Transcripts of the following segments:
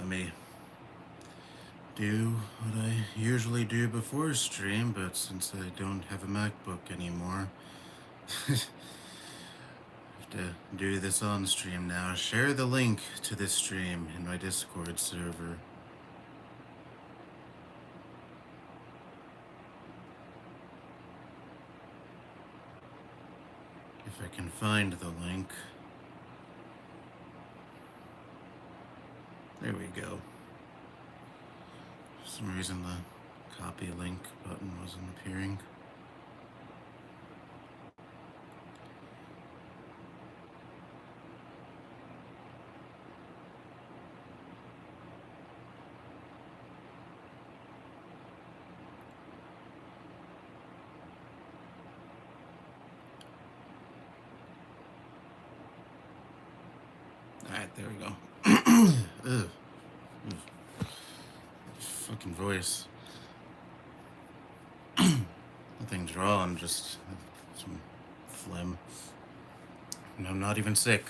let me do what I usually do before stream, but since I don't have a MacBook anymore, I have to do this on stream now. Share the link to this stream in my Discord server. If I can find the link. There we go. For some reason the copy link button wasn't appearing. Alright, there we go. Ugh. Fucking voice. Nothing's wrong, just some phlegm. And I'm not even sick.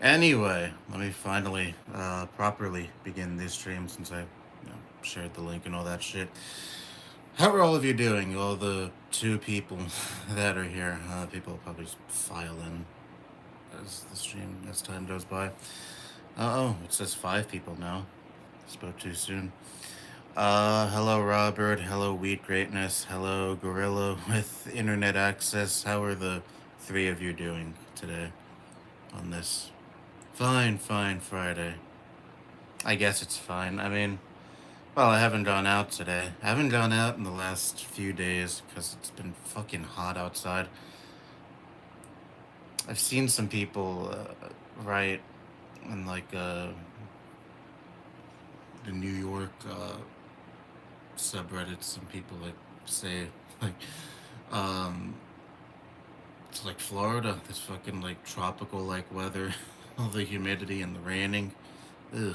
Anyway, let me finally properly begin this stream since I shared the link and all that shit. How are all of you doing? All the 2 people that are here. People will probably just file in as time goes by. Oh, it says 5 people now. Spoke too soon. Hello Robert, hello Wheat Greatness, hello Gorilla with internet access. How are the 3 of you doing today on this fine Friday? I guess it's fine. I mean, well, I haven't gone out today. I haven't gone out in the last few days because it's been fucking hot outside. I've seen some people write in like the New York subreddits. Some people like say like it's like Florida, this fucking like tropical like weather, all the humidity and the raining. Ugh.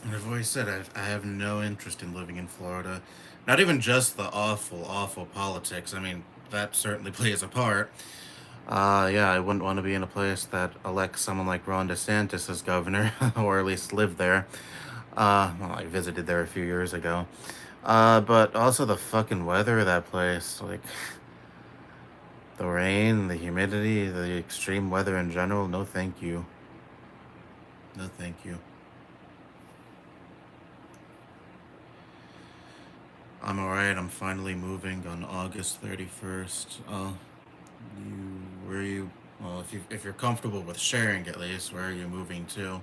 And I've always said I have no interest in living in Florida. Not even just the awful politics. I mean, that certainly plays a part. Yeah, I wouldn't want to be in a place that elects someone like Ron DeSantis as governor, or at least live there. Well, I visited there a few years ago. But also the fucking weather of that place, like the rain, the humidity, the extreme weather in general. No, thank you. No, thank you. I'm alright. I'm finally moving on August 31st. Where are you? Well, if you're comfortable with sharing, at least, where are you moving to?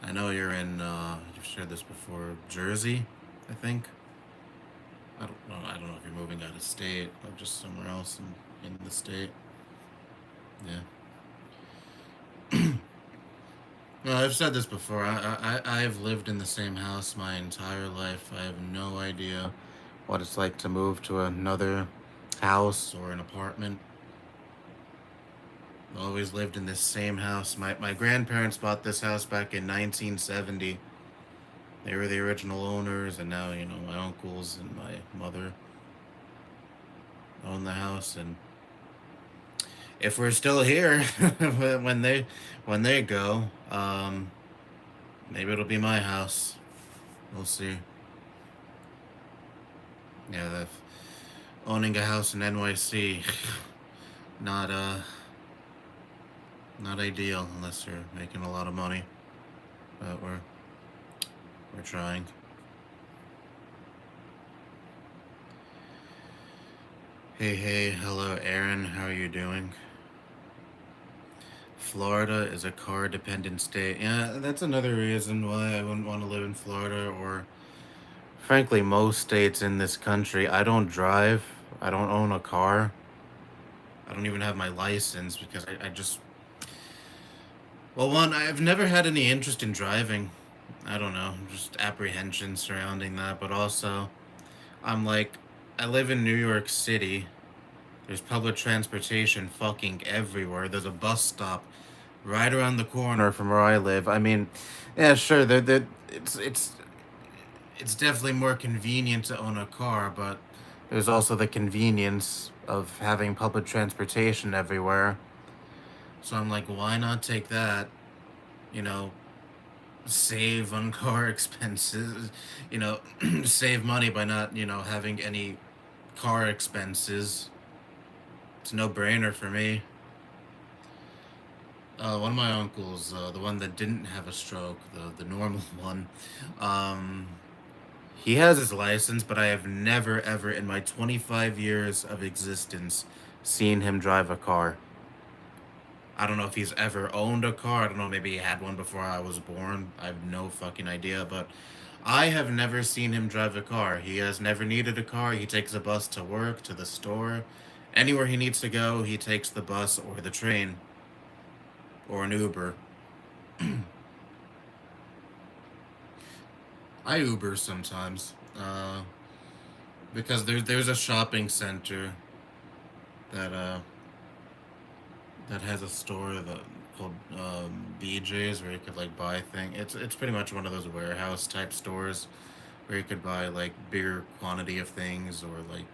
I know you're in. You've shared this before. Jersey, I think. I don't know. I don't know if you're moving out of state or just somewhere else in the state. Yeah. No, I've said this before. I've lived in the same house my entire life. I have no idea what it's like to move to another house or an apartment. Always lived in this same house. My grandparents bought this house back in 1970. They were the original owners, and now my uncles and my mother own the house. And if we're still here when they go, maybe it'll be my house. We'll see. Yeah, owning a house in NYC, not ideal unless you're making a lot of money. But we're trying. Hey, hello Aaron, how are you doing? Florida is a car-dependent state. Yeah, that's another reason why I wouldn't want to live in Florida, or frankly most states in this country. I don't drive. I don't own a car. I don't even have my license because I just... Well, one, I've never had any interest in driving. I don't know, just apprehension surrounding that, but also, I live in New York City. There's public transportation fucking everywhere. There's a bus stop right around the corner from where I live. I mean, yeah, sure, it's definitely more convenient to own a car, but there's also the convenience of having public transportation everywhere. So I'm like, why not take that you know, save on car expenses, you know, save money by not, having any car expenses. It's a no brainer for me. One of my uncles, the one that didn't have a stroke, the normal one, um, he has his license, but I have never, ever in my 25 years of existence seen him drive a car. I don't know if he's ever owned a car. I don't know. Maybe he had one before I was born. I have no fucking idea. But I have never seen him drive a car. He has never needed a car. He takes a bus to work, to the store. Anywhere he needs to go, he takes the bus or the train or an Uber. I Uber sometimes. Because there's a shopping center that that has a store called BJ's where you could like buy things. It's pretty much one of those warehouse type stores where you could buy like bigger quantity of things or like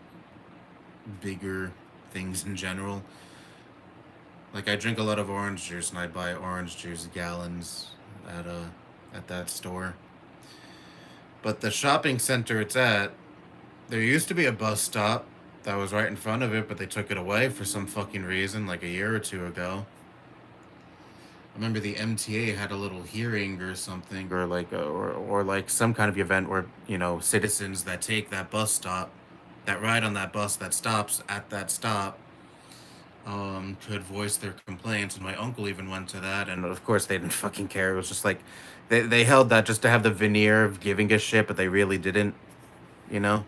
bigger things in general. Like I drink a lot of orange juice and I buy orange juice gallons at that store. But the shopping center it's at, there used to be a bus stop that was right in front of it, but they took it away for some fucking reason like a year or two ago. I remember the MTA had a little hearing or something, or like or like some kind of event where citizens that take that bus stop, that ride on that bus that stops at that stop, could voice their complaints. And my uncle even went to that, and of course they didn't fucking care. It was just like they held that just to have the veneer of giving a shit, but they really didn't, you know.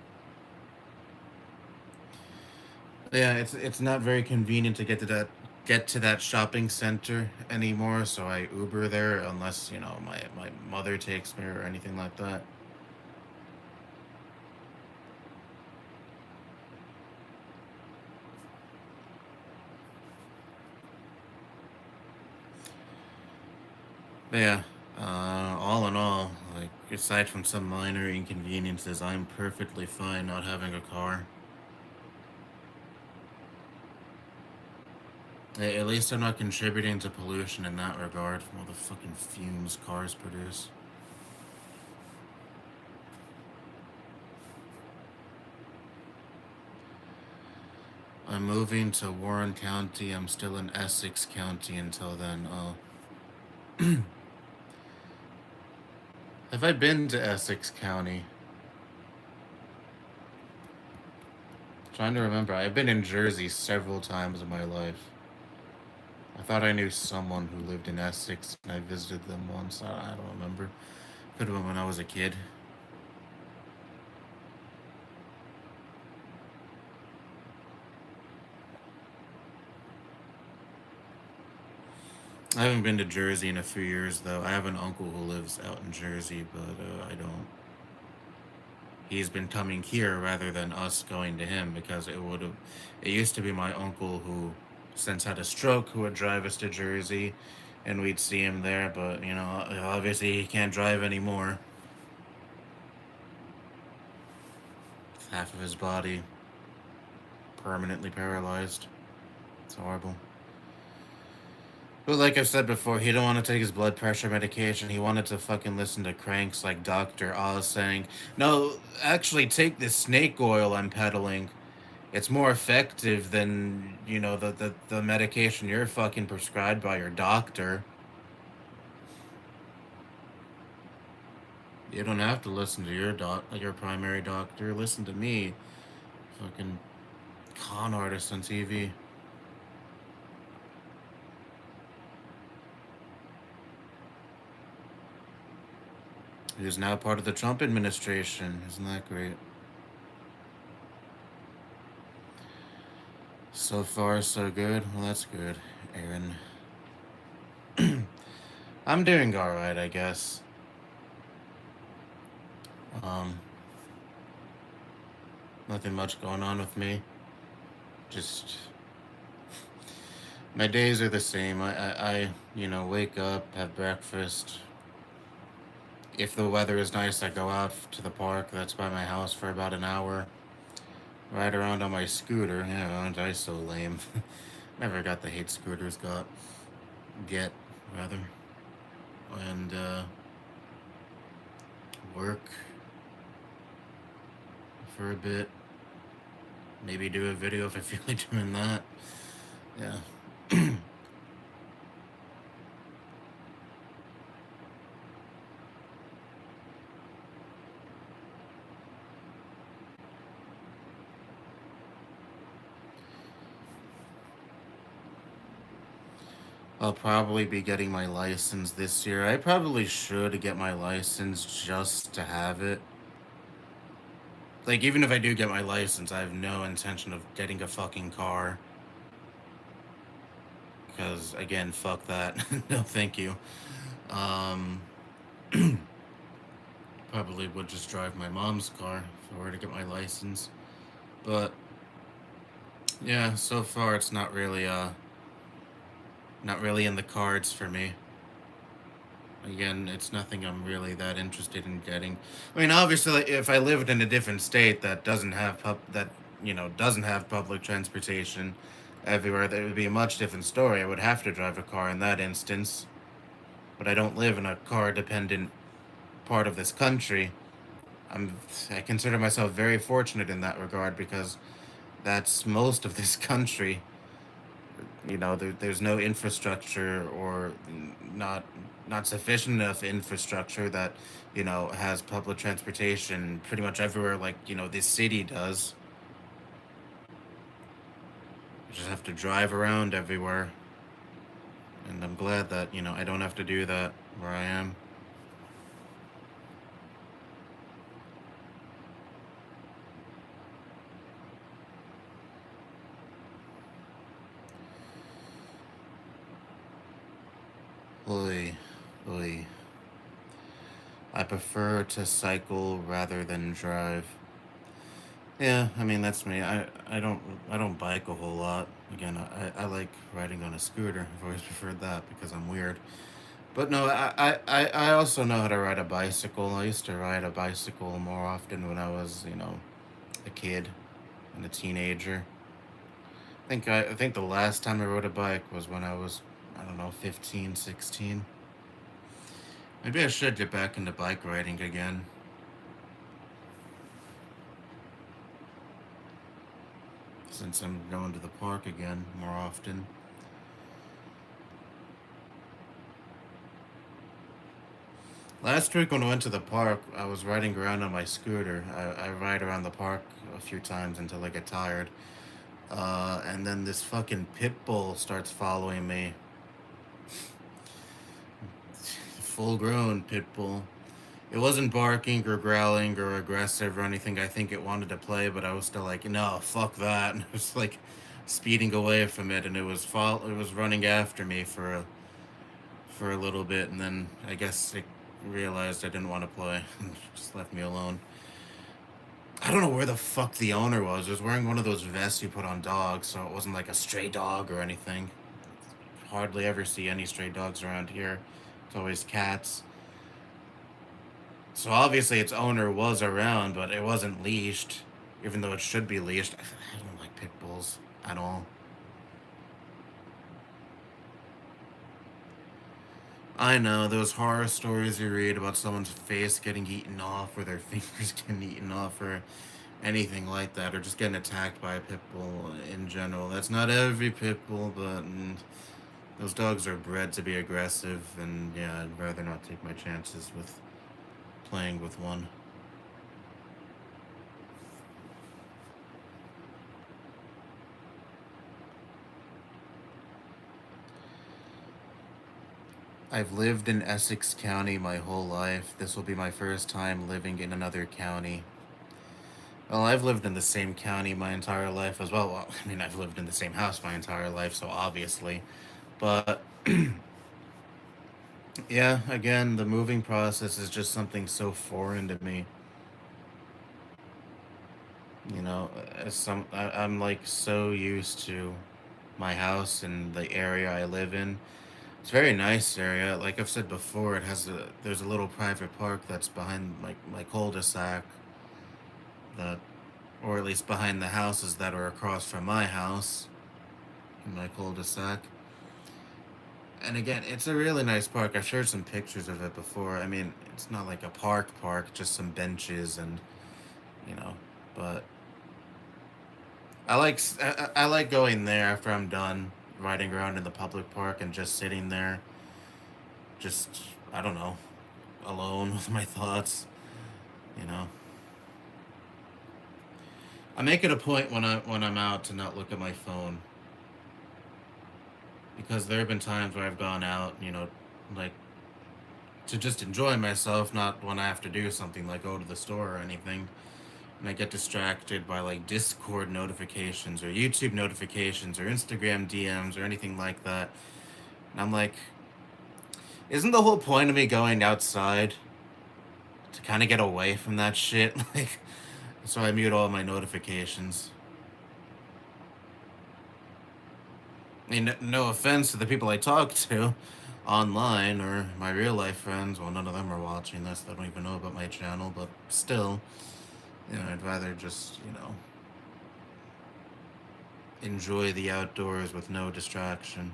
Yeah, it's not very convenient to get to that shopping center anymore, so I Uber there unless, my mother takes me or anything like that. But yeah, all in all, like aside from some minor inconveniences, I'm perfectly fine not having a car. At least I'm not contributing to pollution in that regard from all the fucking fumes cars produce. I'm moving to Warren County. I'm still in Essex County until then. Oh, have I been to Essex County? Trying to remember. I've been in Jersey several times in my life. I thought I knew someone who lived in Essex and I visited them once. I don't remember. Could have been when I was a kid. I haven't been to Jersey in a few years though. I have an uncle who lives out in Jersey, but I don't. He's been coming here rather than us going to him because it would have. It used to be my uncle who, since had a stroke, who would drive us to Jersey, and we'd see him there. But obviously he can't drive anymore. Half of his body permanently paralyzed. It's horrible. But like I've said before, he didn't want to take his blood pressure medication. He wanted to fucking listen to cranks like Dr. Oz saying, "No, actually take this snake oil I'm peddling. It's more effective than, the medication you're fucking prescribed by your doctor. You don't have to listen to your primary doctor. Listen to me, fucking con artist on TV." Who's now part of the Trump administration. Isn't that great? So far, so good. Well, that's good, Aaron. I'm doing alright, I guess. Um, Nothing much going on with me. Just my days are the same. I wake up, have breakfast. If the weather is nice, I go out to the park that's by my house for about an hour. Ride around on my scooter. Yeah, aren't I so lame? Never got the hate scooters got. Get, rather. and work for a bit. Maybe do a video if I feel like doing that. Yeah. I'll probably be getting my license this year. I probably should get my license just to have it. Like, even if I do get my license, I have no intention of getting a fucking car. Because, again, fuck that. No, thank you. Um, Probably would just drive my mom's car if I were to get my license. But, yeah, so far it's not really in the cards for me. Again, it's nothing I'm really that interested in getting. I mean, obviously, like, if I lived in a different state that doesn't have doesn't have public transportation everywhere, that would be a much different story. I would have to drive a car in that instance. But I don't live in a car dependent part of this country. I consider myself very fortunate in that regard because that's most of this country. There's no infrastructure or not sufficient enough infrastructure that has public transportation pretty much everywhere like this city does. You just have to drive around everywhere, and I'm glad that I don't have to do that where I am. Oy, oy. I prefer to cycle rather than drive. Yeah, I mean that's me. I don't bike a whole lot. Again, I like riding on a scooter. I've always preferred that because I'm weird. But no, I also know how to ride a bicycle. I used to ride a bicycle more often when I was, a kid and a teenager. I think the last time I rode a bike was when I was, I don't know, 15, 16. Maybe I should get back into bike riding again since I'm going to the park again more often. Last week when I went to the park, I was riding around on my scooter. I ride around the park a few times until I get tired. And then this fucking pit bull starts following me. Full grown pit bull. It wasn't barking or growling or aggressive or anything. I think it wanted to play, but I was still like, no, fuck that. And it was like speeding away from it, and it was running after me for a little bit, and then I guess it realized I didn't want to play and just left me alone. I don't know where the fuck the owner was. It was wearing one of those vests you put on dogs, so it wasn't like a stray dog or anything. Hardly ever see any stray dogs around here. It's always cats. So obviously its owner was around, but it wasn't leashed, even though it should be leashed. I don't like pit bulls at all. I know those horror stories you read about someone's face getting eaten off, or their fingers getting eaten off, or anything like that, or just getting attacked by a pit bull in general. That's not every pit bull, but those dogs are bred to be aggressive, and yeah, I'd rather not take my chances with playing with one. I've lived in Essex County my whole life. This will be my first time living in another county. Well, I've lived in the same county my entire life as well. I mean, I've lived in the same house my entire life, so obviously. But yeah, again, the moving process is just something so foreign to me. I'm like so used to my house and the area I live in. It's a very nice area. Like I've said before, there's a little private park that's behind my cul-de-sac that, or at least behind the houses that are across from my house in my cul-de-sac. And again, it's a really nice park. I've shared some pictures of it before. I mean, it's not like a park, just some benches and, you know, but I like going there after I'm done riding around in the public park and just sitting there, just, I don't know, alone with my thoughts, you know. I make it a point when I'm out to not look at my phone because there have been times where I've gone out, like to just enjoy myself, not when I have to do something like go to the store or anything. And I get distracted by like Discord notifications or YouTube notifications or Instagram DMs or anything like that. And I'm like, isn't the whole point of me going outside to kind of get away from that shit? Like, so I mute all my notifications. I mean, no offense to the people I talk to online or my real life friends. Well, none of them are watching this. They don't even know about my channel, but still, I'd rather just, enjoy the outdoors with no distraction.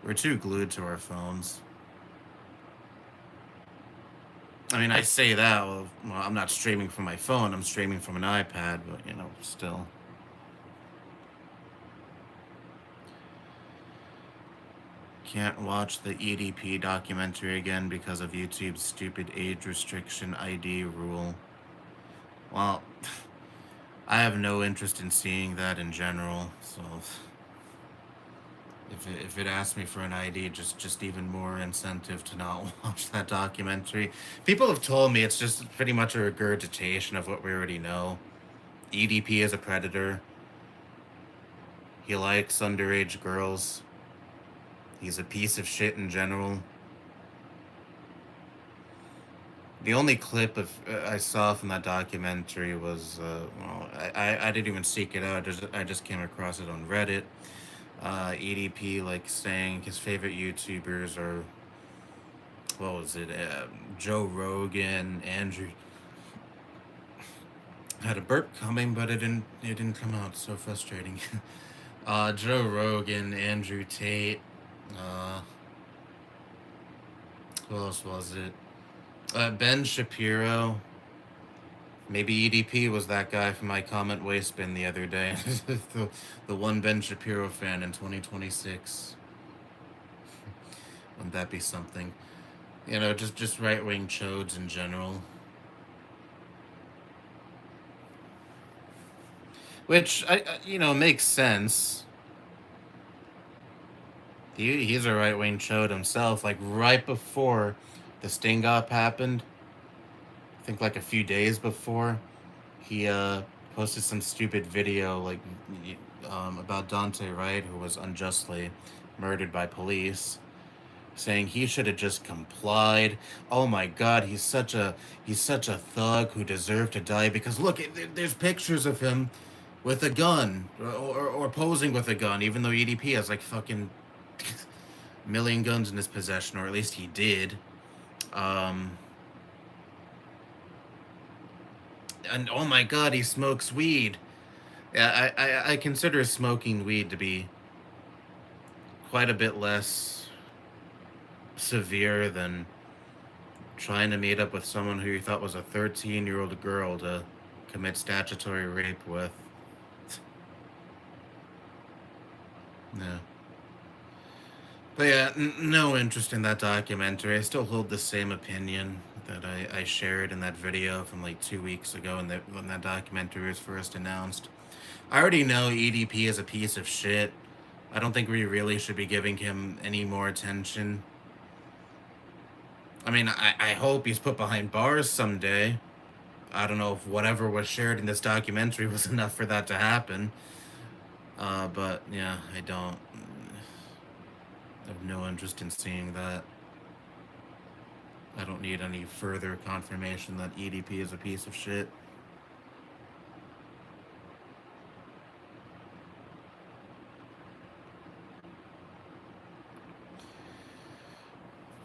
We're too glued to our phones. I mean, I say that, well, I'm not streaming from my phone, I'm streaming from an iPad, but, still. Can't watch the EDP documentary again because of YouTube's stupid age restriction ID rule. Well, I have no interest in seeing that in general, so if it asks me for an ID, just even more incentive to not watch that documentary. People have told me it's just pretty much a regurgitation of what we already know. EDP is a predator. He likes underage girls. He's a piece of shit in general. The only clip I saw from that documentary was, I didn't even seek it out. I just came across it on Reddit. EDP like saying his favorite YouTubers are, what was it? Joe Rogan, Andrew. Had a burp coming, but it didn't come out. So frustrating. Joe Rogan, Andrew Tate. Uh, who else was it? Ben Shapiro. Maybe EDP was that guy from my comment waste bin the other day. the one Ben Shapiro fan in 2026. Wouldn't that be something? Just right wing chodes in general. Which makes sense. He's a right wing chode himself. Like right before the sting up happened, I think like a few days before, he posted some stupid video like about Dante Wright, who was unjustly murdered by police, saying he should have just complied. Oh my God, he's such a thug who deserved to die because look, there's pictures of him with a gun or posing with a gun, even though EDP has like fucking million guns in his possession, or at least he did. Um, and oh my God, he smokes weed. Yeah, I consider smoking weed to be quite a bit less severe than trying to meet up with someone who you thought was a 13-year-old girl to commit statutory rape with. Yeah. But yeah, no interest in that documentary. I still hold the same opinion that I shared in that video from like 2 weeks ago when that documentary was first announced. I already know EDP is a piece of shit. I don't think we really should be giving him any more attention. I mean, I hope he's put behind bars someday. I don't know if whatever was shared in this documentary was enough for that to happen. But yeah, I don't. I have no interest in seeing that. I don't need any further confirmation that EDP is a piece of shit.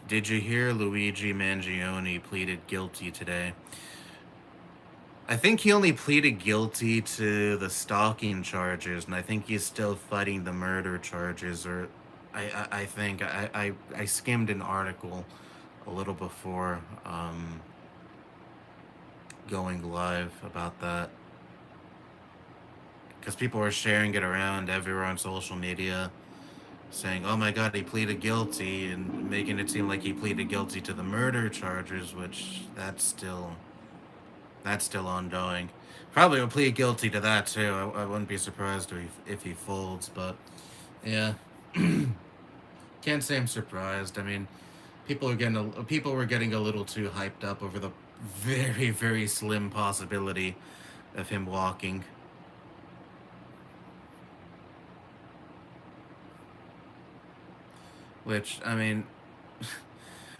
Did you hear Luigi Mangione pleaded guilty today? I think he only pleaded guilty to the stalking charges, and I think he's still fighting the murder charges. Or, I think I skimmed an article a little before going live about that because people were sharing it around everywhere on social media, saying, "Oh my God, he pleaded guilty," and making it seem like he pleaded guilty to the murder charges, which that's still ongoing. Probably will plead guilty to that too. I wouldn't be surprised if he folds, but yeah, can't say I'm surprised. I mean, people were getting a little too hyped up over the very slim possibility of him walking. Which I mean,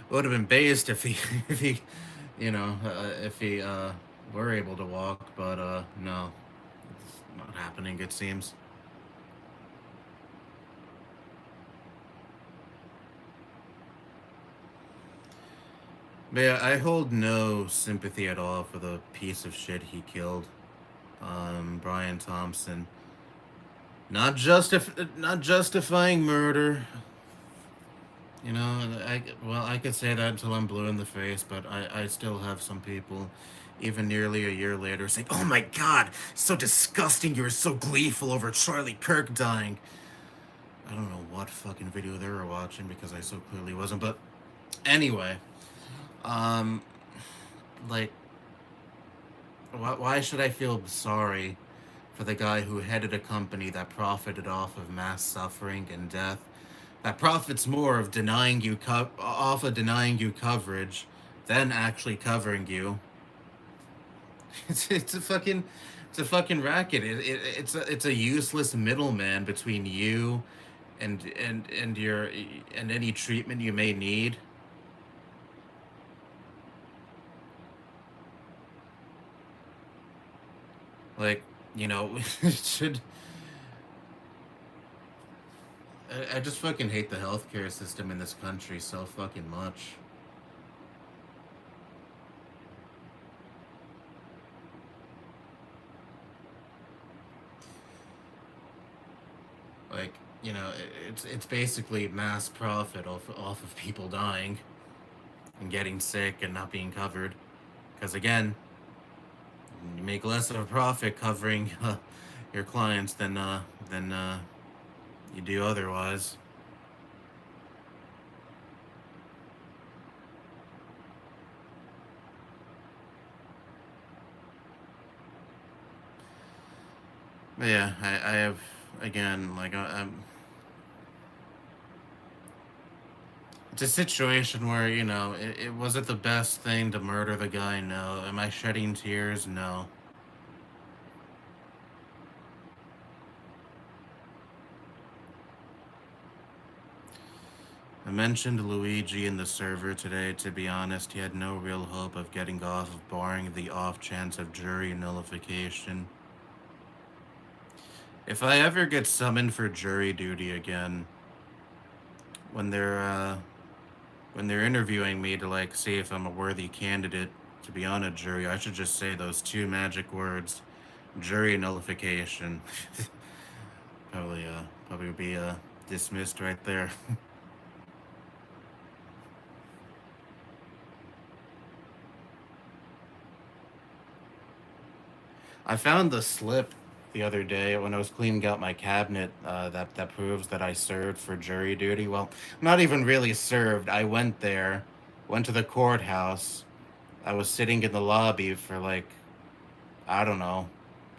would have been based if he if he if he were able to walk, but no, it's not happening. It seems. But yeah, I hold no sympathy at all for the piece of shit he killed, Brian Thompson. Not justifying murder. I could say that until I'm blue in the face, but I still have some people, even nearly a year later, say, "Oh my God, so disgusting! You were so gleeful over Charlie Kirk dying." I don't know what fucking video they were watching because I so clearly wasn't. But anyway, um, like, why should I feel sorry for the guy who headed a company that profited off of mass suffering and death, that profits more of off of denying you coverage than actually covering you? It's a fucking racket. It's a useless middleman between you and your and any treatment you may need. Like, it should. I just fucking hate the healthcare system in this country so fucking much. Like, it's basically mass profit off of people dying and getting sick and not being covered. Because again, you make less of a profit covering your clients than you do otherwise. But yeah, I have again like it's a situation where it was it the best thing to murder the guy? No. Am I shedding tears? No. I mentioned Luigi in the server today. To be honest, he had no real hope of getting off, of barring the off chance of jury nullification. If I ever get summoned for jury duty again, when they're interviewing me to like see if I'm a worthy candidate to be on a jury, I should just say those two magic words: jury nullification. Probably would be dismissed right there. I found the slip the other day when I was cleaning out my cabinet that proves that I served for jury duty. Well, not even really served. I went there, went to the courthouse. I was sitting in the lobby for like, I don't know,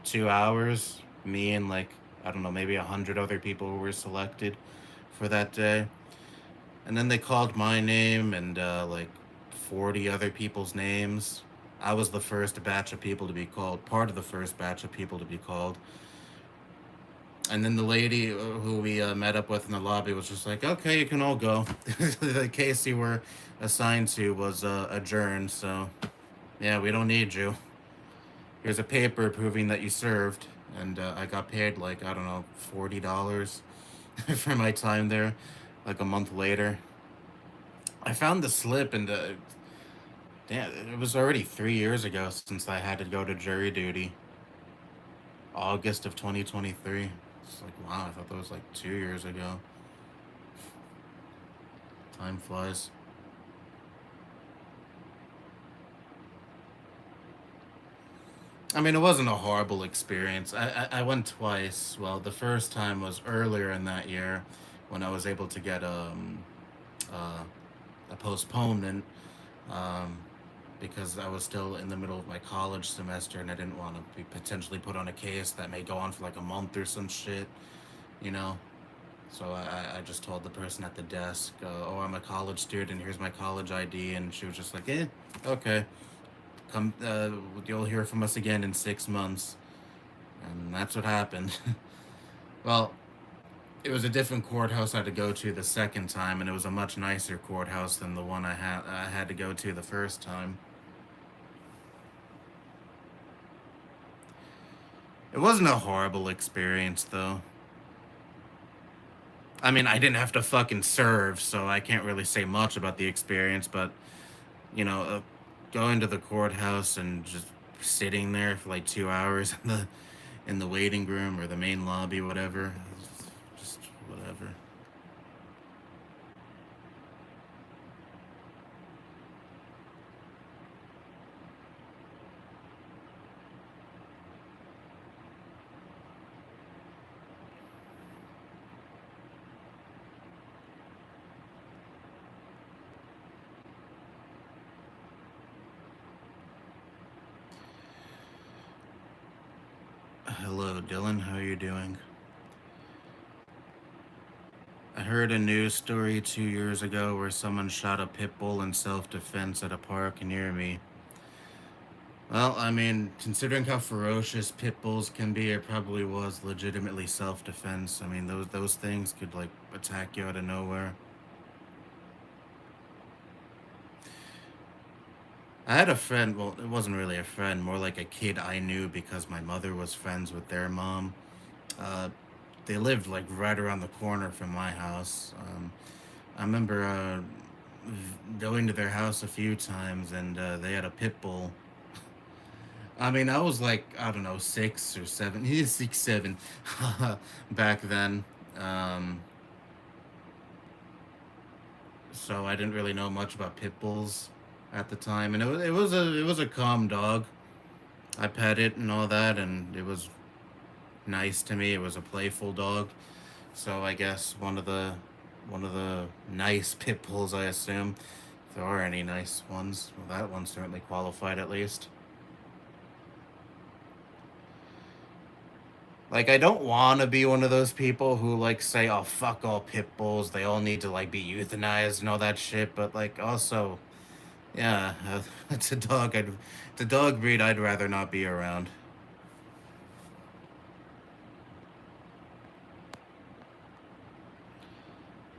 2 hours. Me and like, I don't know, maybe 100 other people who were selected for that day. And then they called my name and like 40 other people's names. I was the first batch of people to be called, part of the first batch of people to be called. And then the lady who we met up with in the lobby was just like, "Okay, you can all go." The case you were assigned to was adjourned, so yeah, we don't need you. Here's a paper proving that you served. And I got paid like, I don't know, $40 for my time there, like a month later. I found the slip and damn, it was already 3 years ago since I had to go to jury duty. August of 2023. It's like, wow, I thought that was like 2 years ago. Time flies. I mean, it wasn't a horrible experience. I went twice. Well, the first time was earlier in that year when I was able to get uh, a postponement um, because I was still in the middle of my college semester and I didn't want to be potentially put on a case that may go on for like a month or some shit, you know? So I just told the person at the desk, "Oh, I'm a college student. Here's my college ID," and she was just like, okay, come. You'll hear from us again in 6 months." And that's what happened. Well, it was a different courthouse I had to go to the second time, and it was a much nicer courthouse than the one I had to go to the first time. It wasn't a horrible experience, though. I mean, I didn't have to fucking serve, so I can't really say much about the experience, but you know, going to the courthouse and just sitting there for like 2 hours in the waiting room or the main lobby, whatever, just whatever. Hello, Dylan. How are you doing? I heard a news story 2 years ago where someone shot a pit bull in self-defense at a park near me. Well, I mean, considering how ferocious pit bulls can be, it probably was legitimately self-defense. I mean, those things could like attack you out of nowhere. I had a friend, well, it wasn't really a friend, more like a kid I knew because my mother was friends with their mom. Uh, they lived like right around the corner from my house. I remember going to their house a few times, and they had a pit bull. I mean, I was like, I don't know, 6 or 7. He's 6, 7 back then. Um, so I didn't really know much about pit bulls at the time, and it was a calm dog. I pet it and all that, and it was nice to me. It was a playful dog. So I guess one of the nice pit bulls, I assume, if there are any nice ones. Well, that one certainly qualified at least. Like, I don't want to be one of those people who like say, "Oh, fuck all pit bulls. They all need to like be euthanized and all that shit." But like, also, yeah, it's a dog. It's a dog breed I'd rather not be around.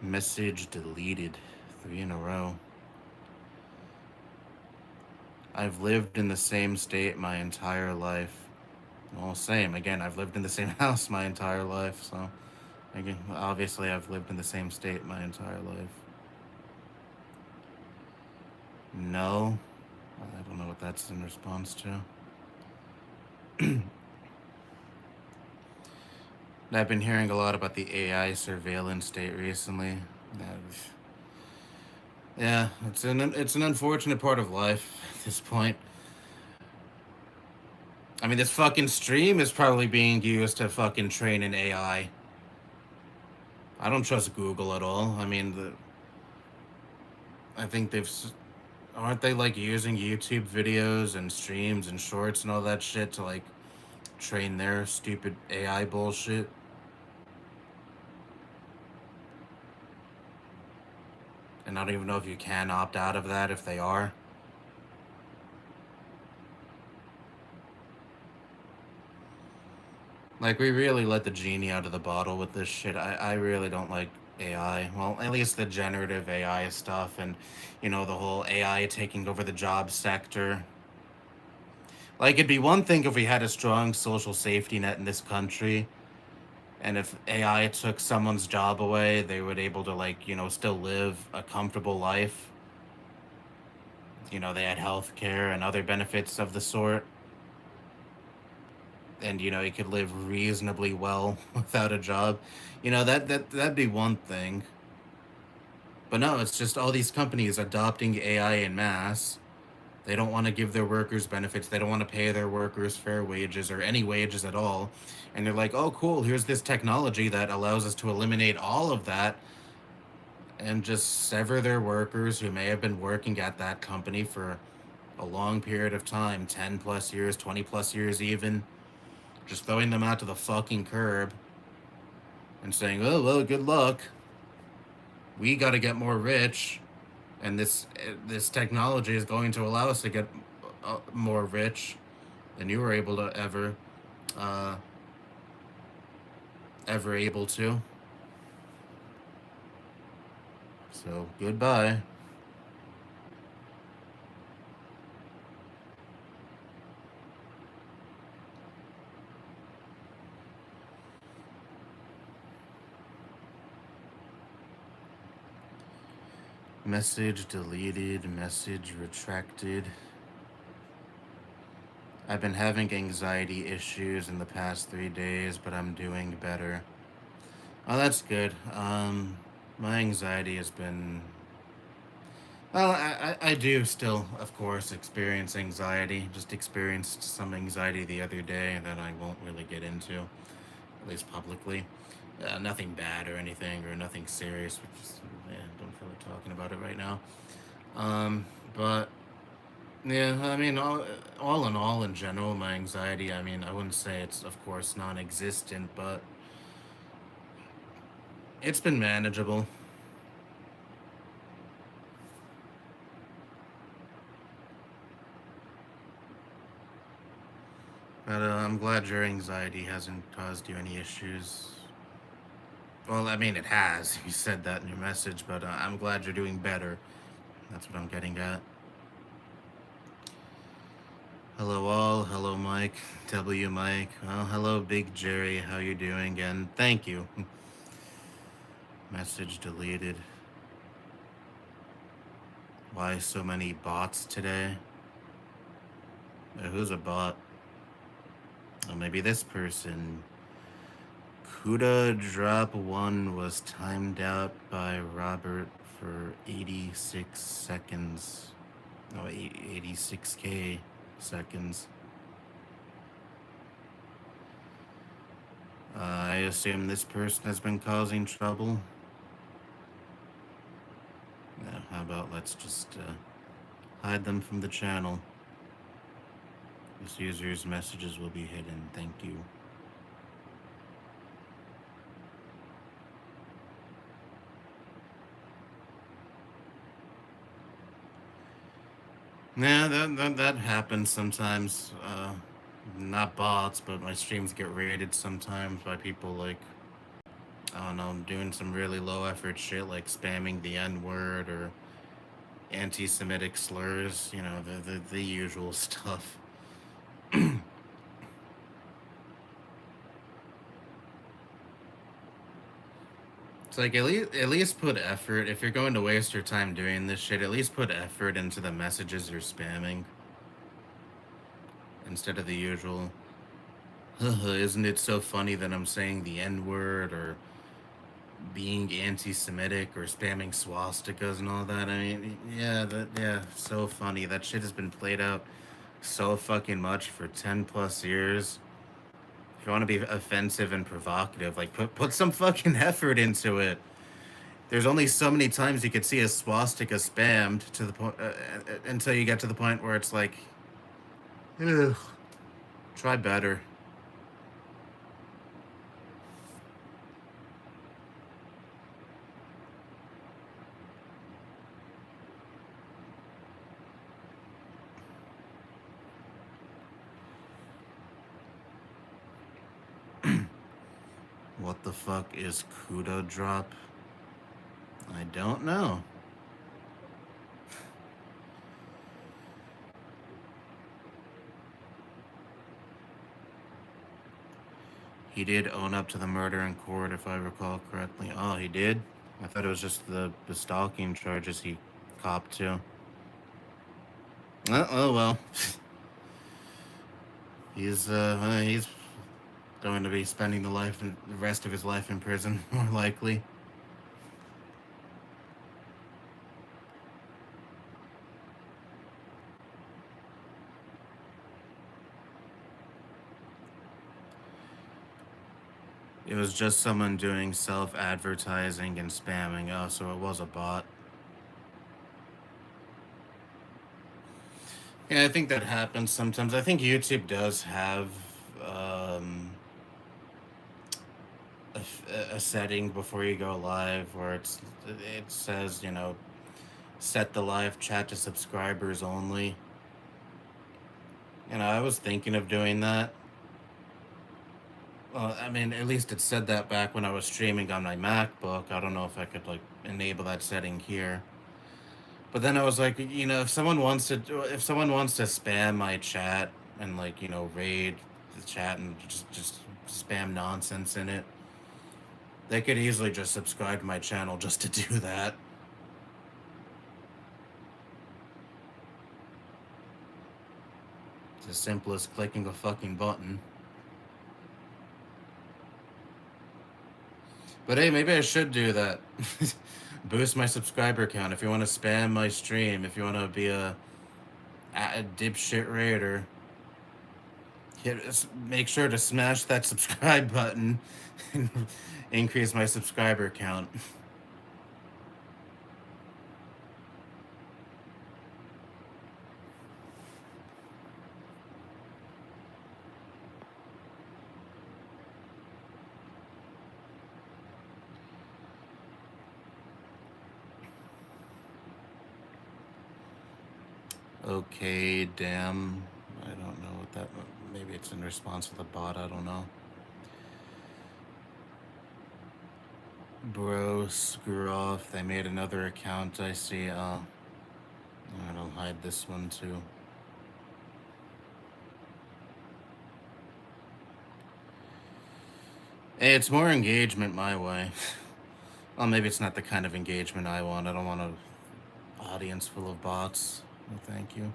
Message deleted. 3 in a row. I've lived in the same state my entire life. Well, same. Again, I've lived in the same house my entire life. So, again, obviously, I've lived in the same state my entire life. No, I don't know what that's in response to. I've been hearing a lot about the AI surveillance state recently. Uh, Yeah, it's an unfortunate part of life at this point. I mean, this fucking stream is probably being used to fucking train an AI. I don't trust Google at all. I mean, I think aren't they like using YouTube videos and streams and shorts and all that shit to like train their stupid AI bullshit? And I don't even know if you can opt out of that if they are. Like, we really let the genie out of the bottle with this shit. I really don't like AI. Well, at least the generative AI stuff and, the whole AI taking over the job sector. Like, it'd be one thing if we had a strong social safety net in this country, and if AI took someone's job away, they would able to, like, still live a comfortable life. They had health care and other benefits of the sort, and you could live reasonably well without a job. That'd be one thing. But no, it's just all these companies adopting AI in mass. They don't want to give their workers benefits. They don't want to pay their workers fair wages or any wages at all. And they're like, oh, cool, here's this technology that allows us to eliminate all of that and just sever their workers who may have been working at that company for a long period of time, 10 plus years, 20 plus years even, just throwing them out to the fucking curb and saying, oh, well, good luck. We got to get more rich. And this technology is going to allow us to get more rich than you were able to uh, ever able to. So goodbye. Message deleted. Message retracted. I've been having anxiety issues in the past 3 days, but I'm doing better. Oh, that's good. My anxiety has been. Well, I do still, of course, experience anxiety. Just experienced some anxiety the other day that I won't really get into, at least publicly. Nothing bad or anything, or nothing serious, which is, don't feel like talking about it right now. But yeah, I mean, all in all, in general, my anxiety, I mean, I wouldn't say it's, of course, non existent, but it's been manageable. But I'm glad your anxiety hasn't caused you any issues. Well, I mean, it has. You said that in your message, but I'm glad you're doing better. That's what I'm getting at. Hello, all. Hello, Mike. W. Mike. Well, hello, Big Jerry. How you doing? And thank you. Message deleted. Why so many bots today? Who's a bot? Oh, maybe this person. Kuda Drop 1 was timed out by Robert for 86 seconds. Oh, 86k seconds. I assume this person has been causing trouble. Yeah, how about let's just hide them from the channel. This user's messages will be hidden. Thank you. Yeah, that happens sometimes. Not bots, but my streams get raided sometimes by people like, I don't know, doing some really low effort shit like spamming the N word or anti-Semitic slurs. The usual stuff. It's like at least put effort. If you're going to waste your time doing this shit, at least put effort into the messages you're spamming instead of the usual. Isn't it so funny that I'm saying the N word or being anti-Semitic or spamming swastikas and all that? I mean, yeah, so funny. That shit has been played out so fucking much for 10 plus years. If you want to be offensive and provocative, like put some fucking effort into it. There's only so many times you could see a swastika spammed to the point until you get to the point where it's like, ugh, try better. What the fuck is Kuda Drop? I don't know. He did own up to the murder in court, if I recall correctly. Oh, he did? I thought it was just the stalking charges he copped to. Oh well, he's going to be spending the rest of his life in prison, more likely. It was just someone doing self-advertising and spamming. Oh, so it was a bot. Yeah, I think that happens sometimes. I think YouTube does have um, a setting before you go live where it says, set the live chat to subscribers only. I was thinking of doing that. Well, I mean, at least it said that back when I was streaming on my MacBook. I don't know if I could like enable that setting here. But then I was like, if someone wants to spam my chat and like, raid the chat and just spam nonsense in it, they could easily just subscribe to my channel just to do that. It's as simple as clicking a fucking button. But hey, maybe I should do that. Boost my subscriber count. If you want to spam my stream, if you want to be a dipshit raider, make sure to smash that subscribe button and increase my subscriber count. Okay, damn. I don't know what that. Maybe it's in response to the bot. I don't know. Bro, screw off. They made another account. I see. I'll hide this one too. Hey, it's more engagement my way. Well, maybe it's not the kind of engagement I want. I don't want an audience full of bots. No, thank you.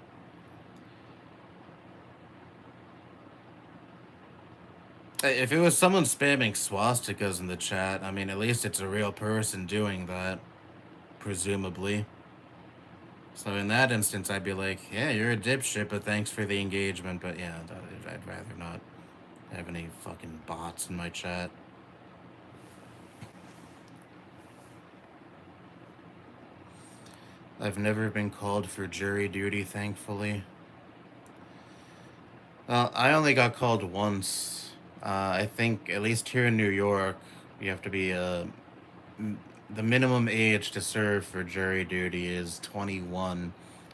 Hey, if it was someone spamming swastikas in the chat, I mean, at least it's a real person doing that, presumably. So in that instance, I'd be like, yeah, you're a dipshit, but thanks for the engagement. But yeah, I'd rather not have any fucking bots in my chat. I've never been called for jury duty, thankfully. Well, I only got called once. I think, at least here in New York, you have to be the minimum age to serve for jury duty is 21,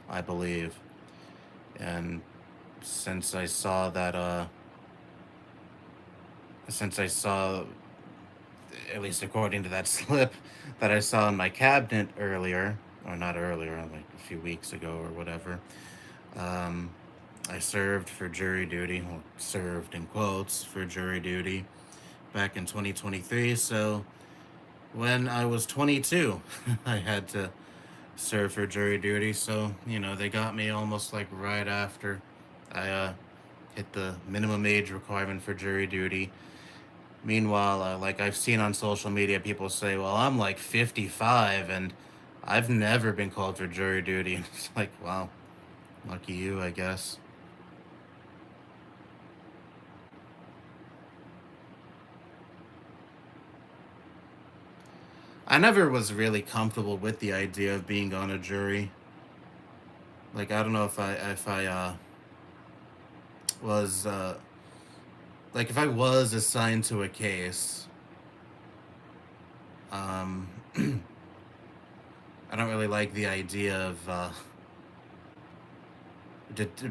I believe. And since I saw that, since I saw, at least according to that slip that I saw in my cabinet earlier, or not earlier, like a few weeks ago or whatever, um, I served for jury duty, well, served in quotes for jury duty back in 2023. So when I was 22, I had to serve for jury duty. So, they got me almost like right after I hit the minimum age requirement for jury duty. Meanwhile, like I've seen on social media, people say, well, I'm like 55 and I've never been called for jury duty. And it's like, wow, lucky you, I guess. I never was really comfortable with the idea of being on a jury. Like, I don't know if I was like if I was assigned to a case, um, I don't really like the idea of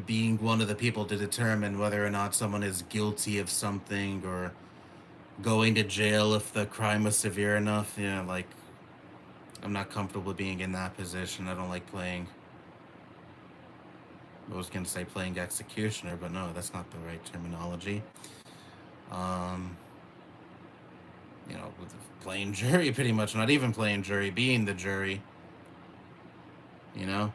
being one of the people to determine whether or not someone is guilty of something or going to jail if the crime was severe enough. Yeah, like I'm not comfortable being in that position. I don't like playing. I was gonna say playing executioner, but no, that's not the right terminology. Um, with playing jury, pretty much. Not even playing jury, being the jury. You know.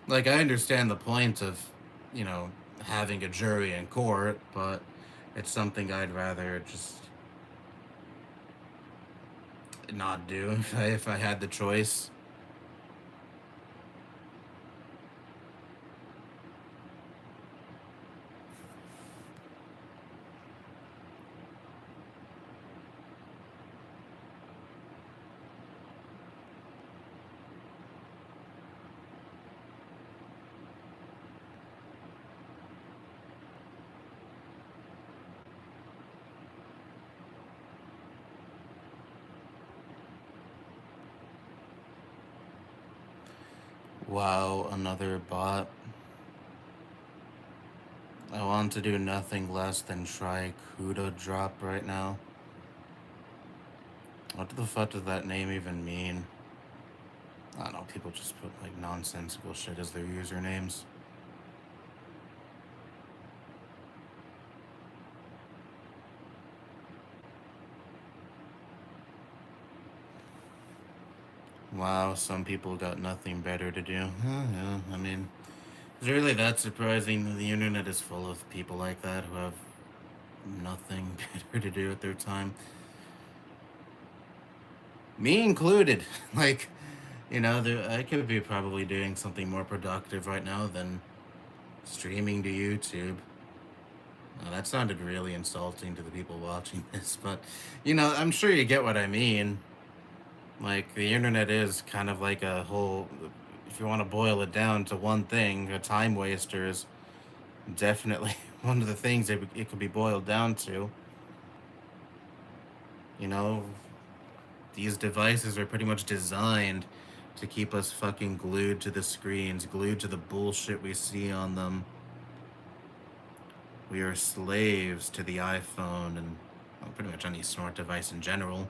Like, I understand the point of, you know, having a jury in court, but it's something I'd rather just not do if I had the choice. Wow, another bot. I want to do nothing less than try Kuda drop right now. What the fuck does that name even mean? I don't know, people just put like nonsensical shit as their usernames. Wow, some people got nothing better to do. Yeah, I mean, is it really that surprising? The internet is full of people like that who have nothing better to do with their time. Me included. Like, I could be probably doing something more productive right now than streaming to YouTube. That sounded really insulting to the people watching this, but I'm sure you get what I mean. Like, the internet is kind of like a whole, if you want to boil it down to one thing, a time waster is definitely one of the things it could be boiled down to. You know, these devices are pretty much designed to keep us fucking glued to the screens, glued to the bullshit we see on them. We are slaves to the iPhone and, well, pretty much any smart device in general.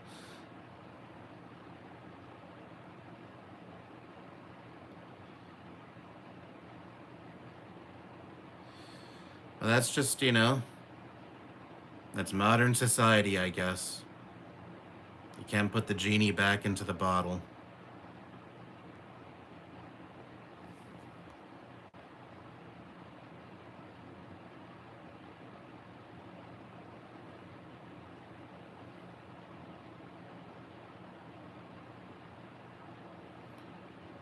But that's just, that's modern society, I guess. You can't put the genie back into the bottle.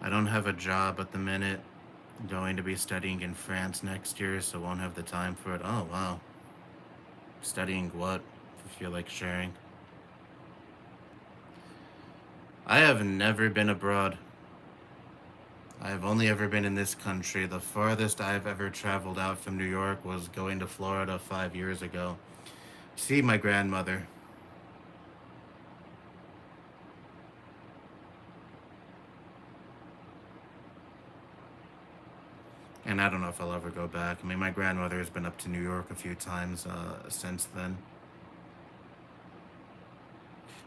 I don't have a job at the minute. I'm going to be studying in France next year, so won't have the time for it. Oh, wow. Studying what? If you feel like sharing. I have never been abroad. I have only ever been in this country. The farthest I've ever traveled out from New York was going to Florida 5 years ago. See my grandmother. And I don't know if I'll ever go back. I mean, my grandmother has been up to New York a few times since then.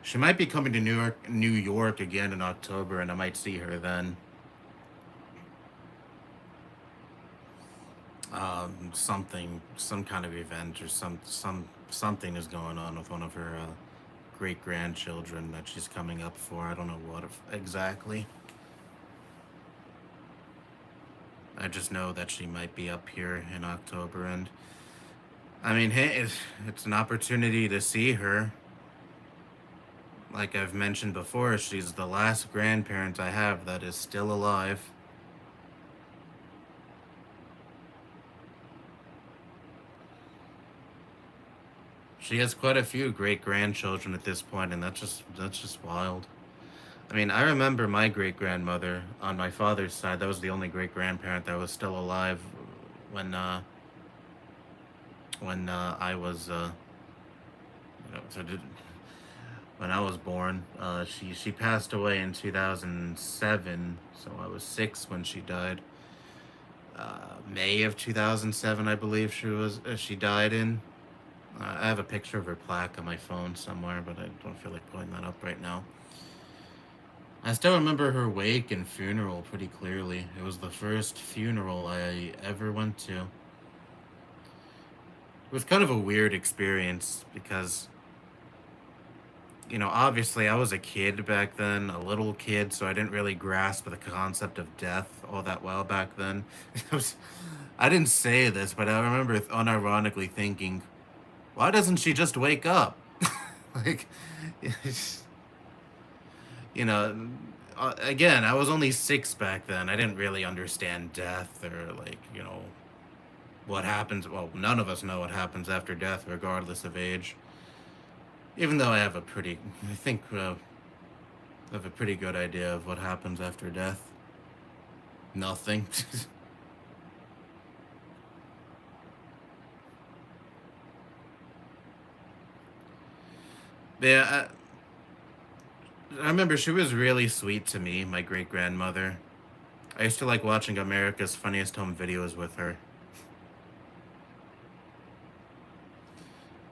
She might be coming to New York again in October, and I might see her then. Some kind of event or something is going on with one of her great grandchildren that she's coming up for. I don't know what exactly. I just know that she might be up here in October, and I mean, hey, it's an opportunity to see her. Like I've mentioned before, she's the last grandparent I have that is still alive. She has quite a few great grandchildren at this point, and that's just wild. I mean, I remember my great grandmother on my father's side. That was the only great grandparent that was still alive when I was so when I was born. She passed away in 2007, so I was 6 when she died. May of 2007, I believe she died in. I have a picture of her plaque on my phone somewhere, but I don't feel like pulling that up right now. I still remember her wake and funeral pretty clearly. It was the first funeral I ever went to. It was kind of a weird experience because Obviously I was a kid back then, a little kid, so I didn't really grasp the concept of death all that well back then. It was, I didn't say this, but I remember unironically thinking, why doesn't she just wake up? Like, it's- you know, again, I was only 6 back then. I didn't really understand death or, like, what happens. Well, none of us know what happens after death, regardless of age. Even though I think I have a pretty good idea of what happens after death. Nothing. Yeah, I remember she was really sweet to me, my great grandmother. I used to like watching America's Funniest Home Videos with her.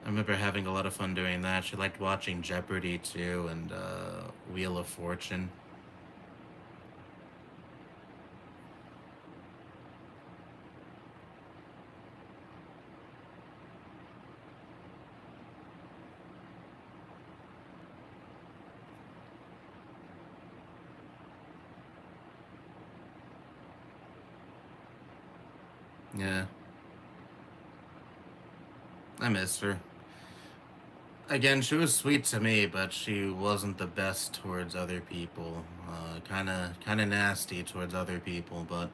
I remember having a lot of fun doing that. She liked watching Jeopardy too, and Wheel of Fortune. Yeah, I miss her. Again, she was sweet to me, but she wasn't the best towards other people. Kind of nasty towards other people. But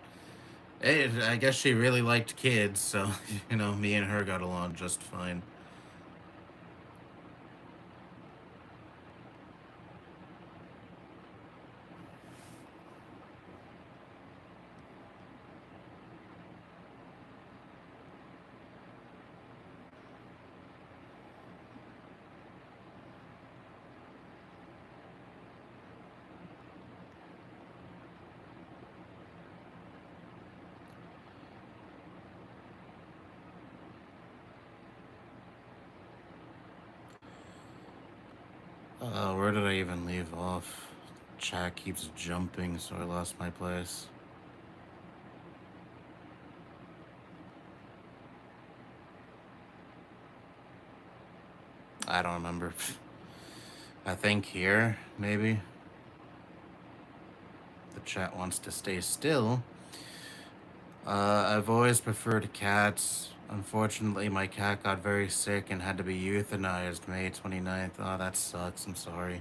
hey, I guess she really liked kids, so me and her got along just fine. Where did I even leave off? Chat keeps jumping, so I lost my place. I don't remember. I think here, maybe. The chat wants to stay still. I've always preferred cats. Unfortunately, my cat got very sick and had to be euthanized May 29th. Oh, that sucks. I'm sorry.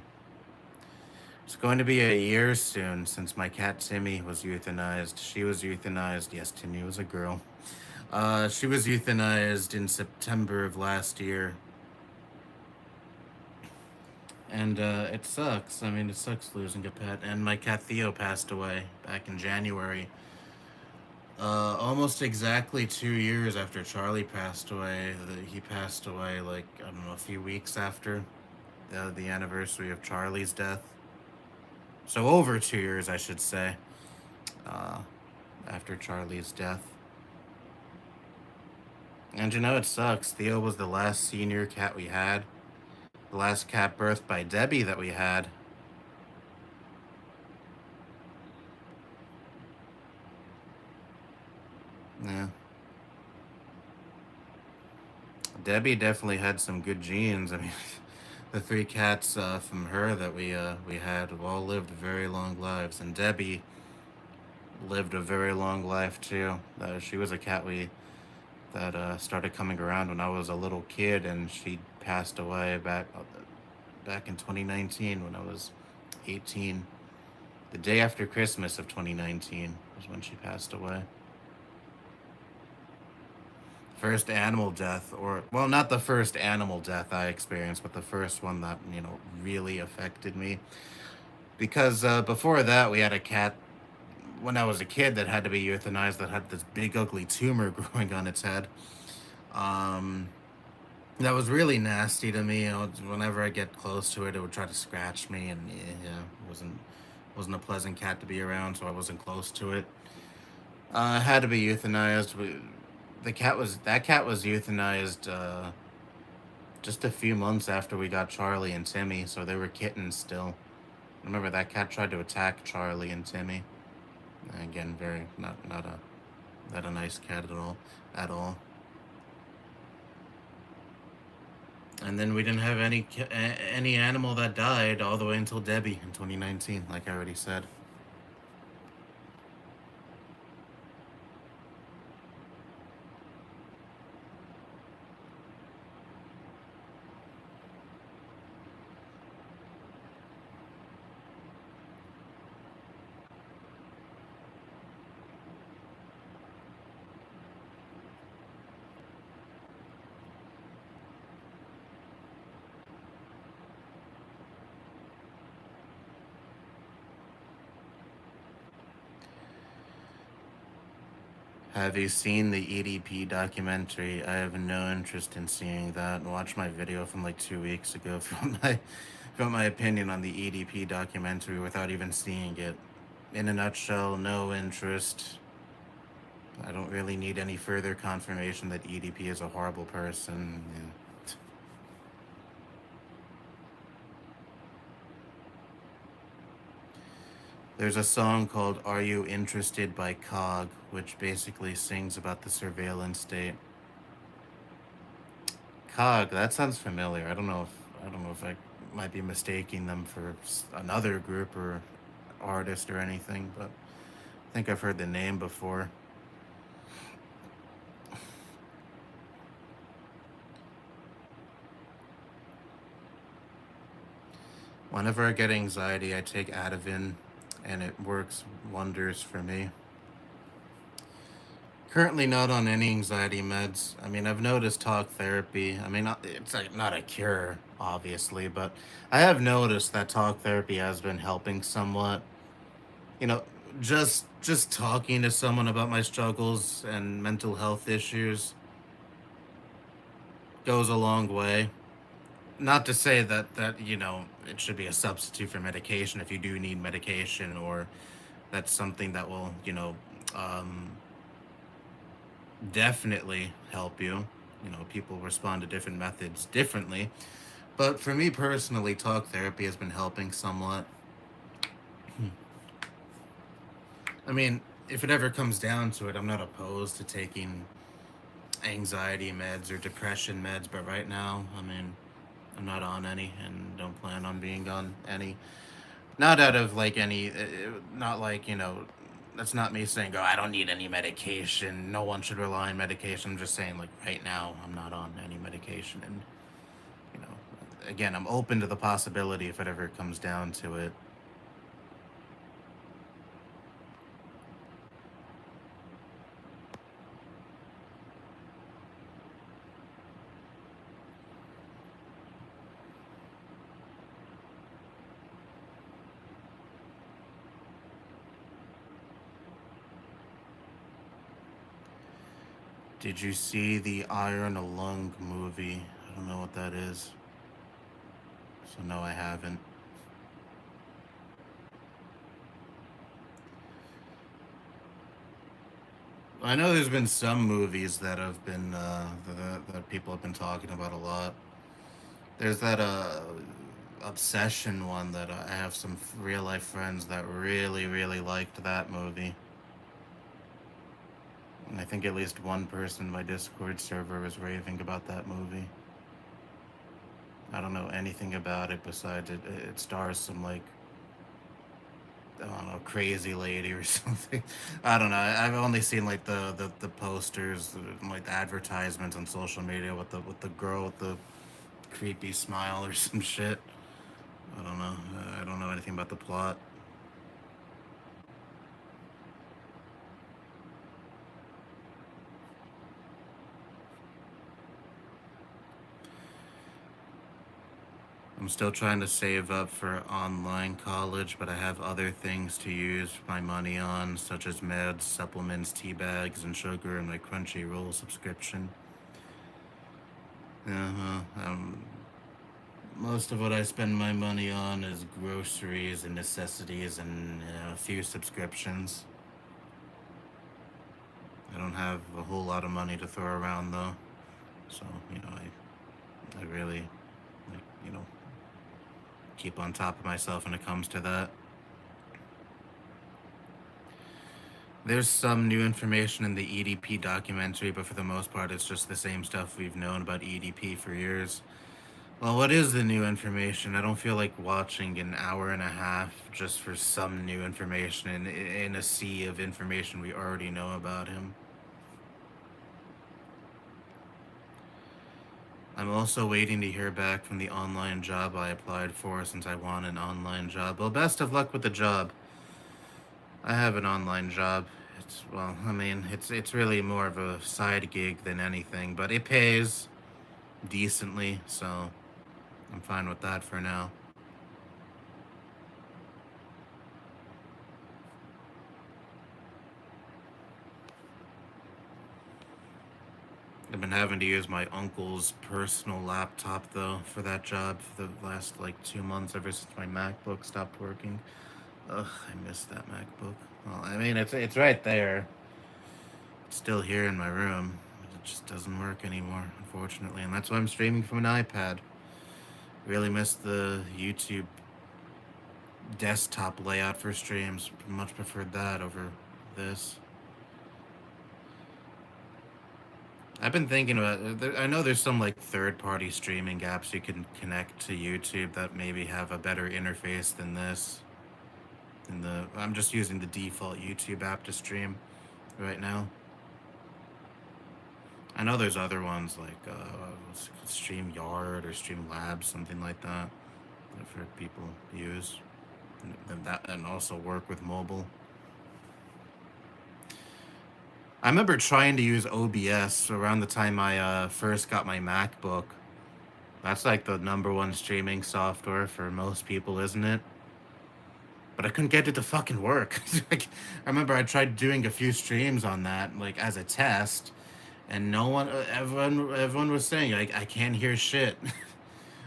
It's going to be a year soon since my cat Timmy was euthanized. She was euthanized. Yes, Timmy was a girl. She was euthanized in September of last year. And it sucks. I mean, it sucks losing a pet. And my cat Theo passed away back in January. Almost exactly 2 years after Charlie passed away. He passed away, like, I don't know, a few weeks after the anniversary of Charlie's death. So over 2 years, I should say, uh, after Charlie's death. And it sucks. Theo was the last senior cat we had. The last cat birthed by Debbie that we had. Yeah. Debbie definitely had some good genes. I mean, the 3 cats from her that we had have all lived very long lives, and Debbie lived a very long life too. She was a cat we that started coming around when I was a little kid, and she passed away back in 2019 when I was 18. The day after Christmas of 2019 was when she passed away. First animal death, or well, not the first animal death I experienced, but the first one that really affected me. Because before that, we had a cat when I was a kid that had to be euthanized that had this big ugly tumor growing on its head. Um, that was really nasty to me. Whenever I get close to it, it would try to scratch me, and yeah, wasn't a pleasant cat to be around, so I wasn't close to it. Had to be euthanized. That cat was euthanized just a few months after we got Charlie and Timmy, so they were kittens still. Remember that cat tried to attack Charlie and Timmy. Again, very not a nice cat at all, at all. And then we didn't have any animal that died all the way until Debbie in 2019, like I already said. Have you seen the EDP documentary? I have no interest in seeing that. Watch my video from like 2 weeks ago from my opinion on the EDP documentary without even seeing it. In a nutshell, no interest. I don't really need any further confirmation that EDP is a horrible person. Yeah. There's a song called Are You Interested by Cog, which basically sings about the surveillance state. Cog, that sounds familiar. I don't know if I might be mistaking them for another group or artist or anything, but I think I've heard the name before. Whenever I get anxiety, I take Ativan, and it works wonders for me. Currently not on any anxiety meds. I mean, I've noticed talk therapy. I mean, it's like not a cure, obviously, but I have noticed that talk therapy has been helping somewhat. You know, just talking to someone about my struggles and mental health issues goes a long way. Not to say that it should be a substitute for medication if you do need medication, or that's something that will um, definitely help you. People respond to different methods differently. But for me personally, talk therapy has been helping somewhat. I mean, if it ever comes down to it, I'm not opposed to taking anxiety meds or depression meds, but right now, I mean, I'm not on any and don't plan on being on any. Not out of like not like, that's not me saying, oh, I don't need any medication. No one should rely on medication. I'm just saying, like, right now, I'm not on any medication. And, you know, again, I'm open to the possibility if it ever comes down to it. Did you see the Iron Lung movie? I don't know what that is. So, no, I haven't. I know there's been some movies that have been, that people have been talking about a lot. There's that, Obsession one that I have some real life friends that really, really liked that movie. And I think at least one person in my Discord server was raving about that movie. I don't know anything about it besides it stars some like, I don't know, crazy lady or something. I don't know. I've only seen like the posters, like the advertisements on social media with the girl with the creepy smile or some shit. I don't know. I don't know anything about the plot. I'm still trying to save up for online college, but I have other things to use my money on, such as meds, supplements, tea bags, and sugar, and my Crunchyroll subscription. Most of what I spend my money on is groceries and necessities and a few subscriptions. I don't have a whole lot of money to throw around though, so I really like keep on top of myself when it comes to that. There's some new information in the EDP documentary, but for the most part, it's just the same stuff we've known about EDP for years. Well, what is the new information? I don't feel like watching an hour and a half just for some new information in a sea of information we already know about him. I'm also waiting to hear back from the online job I applied for since I want an online job. Well, best of luck with the job. I have an online job. It's well, I mean, it's really more of a side gig than anything, but it pays decently, so I'm fine with that for now. I've been having to use my uncle's personal laptop though for that job for the last like 2 months ever since my MacBook stopped working. Ugh, I miss that MacBook. Well, I mean, it's right there. It's still here in my room. But it just doesn't work anymore, unfortunately, and that's why I'm streaming from an iPad. Really miss the YouTube desktop layout for streams. Much preferred that over this. I've been thinking about. I know there's some like third-party streaming apps you can connect to YouTube that maybe have a better interface than this. I'm just using the default YouTube app to stream right now. I know there's other ones like StreamYard or Streamlabs, something like that. That I've heard people use, and also work with mobile. I remember trying to use OBS around the time I first got my MacBook. That's like the number one streaming software for most people, isn't it? But I couldn't get it to fucking work. Like, I remember I tried doing a few streams on that, like as a test, and no one, everyone was saying like I can't hear shit.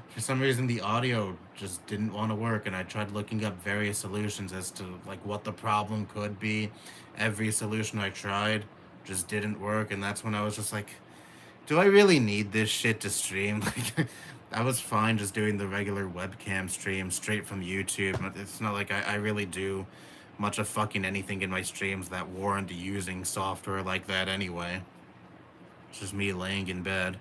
For some reason, the audio just didn't want to work, and I tried looking up various solutions as to like what the problem could be. Every solution I tried just didn't work, and that's when I was just like, do I really need this shit to stream? Like, I was fine just doing the regular webcam stream straight from YouTube. It's not like I really do much of fucking anything in my streams that warrant using software like that anyway. It's just me laying in bed.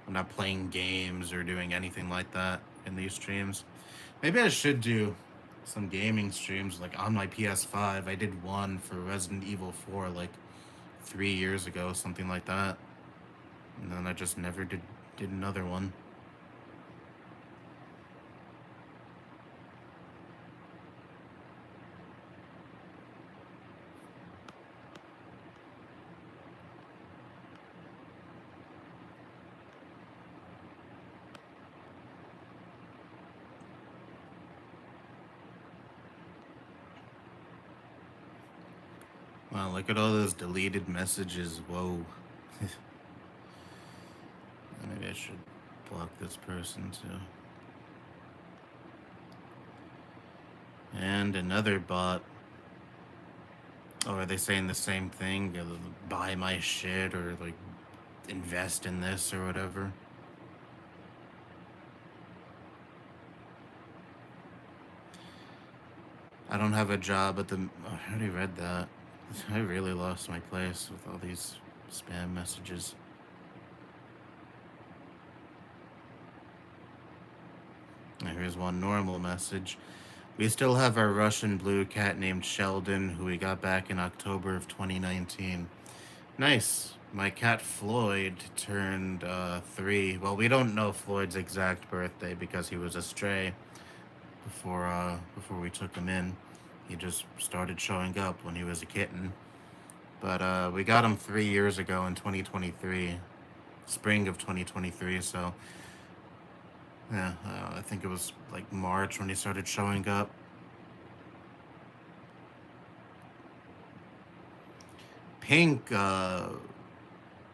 I'm not playing games or doing anything like that in these streams. Maybe I should do some gaming streams like on my PS5. I did one for Resident Evil 4 like 3 years ago, something like that. And then I just never did another one. Wow, look at all those deleted messages. Whoa. Maybe I should block this person too. And another bot. Oh, are they saying the same thing? Buy my shit or like invest in this or whatever? I don't have a job at the. Oh, I already read that. I really lost my place with all these spam messages. Now, here's one normal message. We still have our Russian blue cat named Sheldon, who we got back in October of 2019. Nice. My cat Floyd turned 3. Well, we don't know Floyd's exact birthday because he was a stray before we took him in. He just started showing up when he was a kitten. But we got him 3 years ago in 2023, spring of 2023. So yeah, I think it was like March when he started showing up. Pink,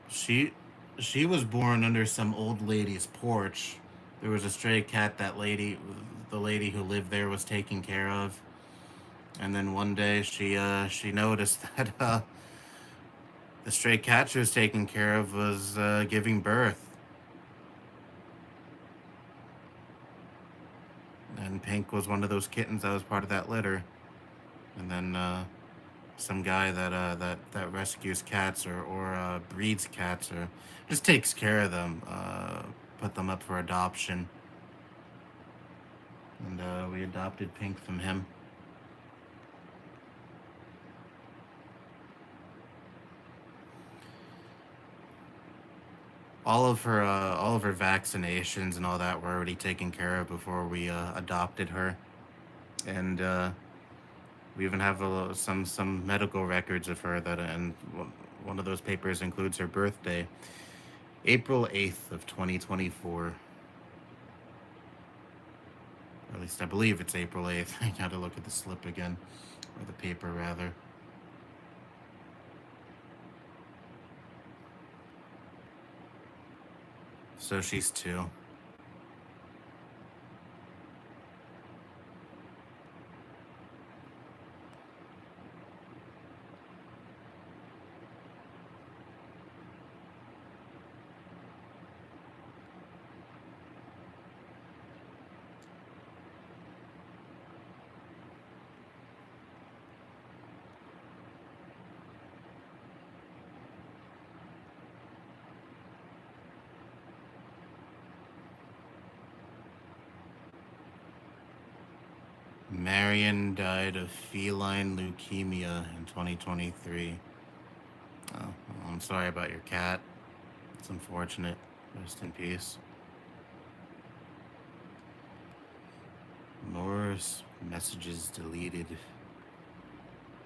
she she was born under some old lady's porch. There was a stray cat the lady who lived there was taking care of, and then one day she noticed that the stray cat she was taking care of was giving birth, and Pink was one of those kittens that was part of that litter. And then some guy that rescues cats or breeds cats or just takes care of them. put them up for adoption, and we adopted Pink from him. All of her vaccinations and all that were already taken care of before we adopted her, and we even have some medical records of her that, and one of those papers includes her birthday, April 8th of 2024. Or at least I believe it's April 8th. I gotta look at the slip again, or the paper rather. So she's two. Marion died of feline leukemia in 2023. Oh, well, I'm sorry about your cat. It's unfortunate. Rest in peace. More messages deleted.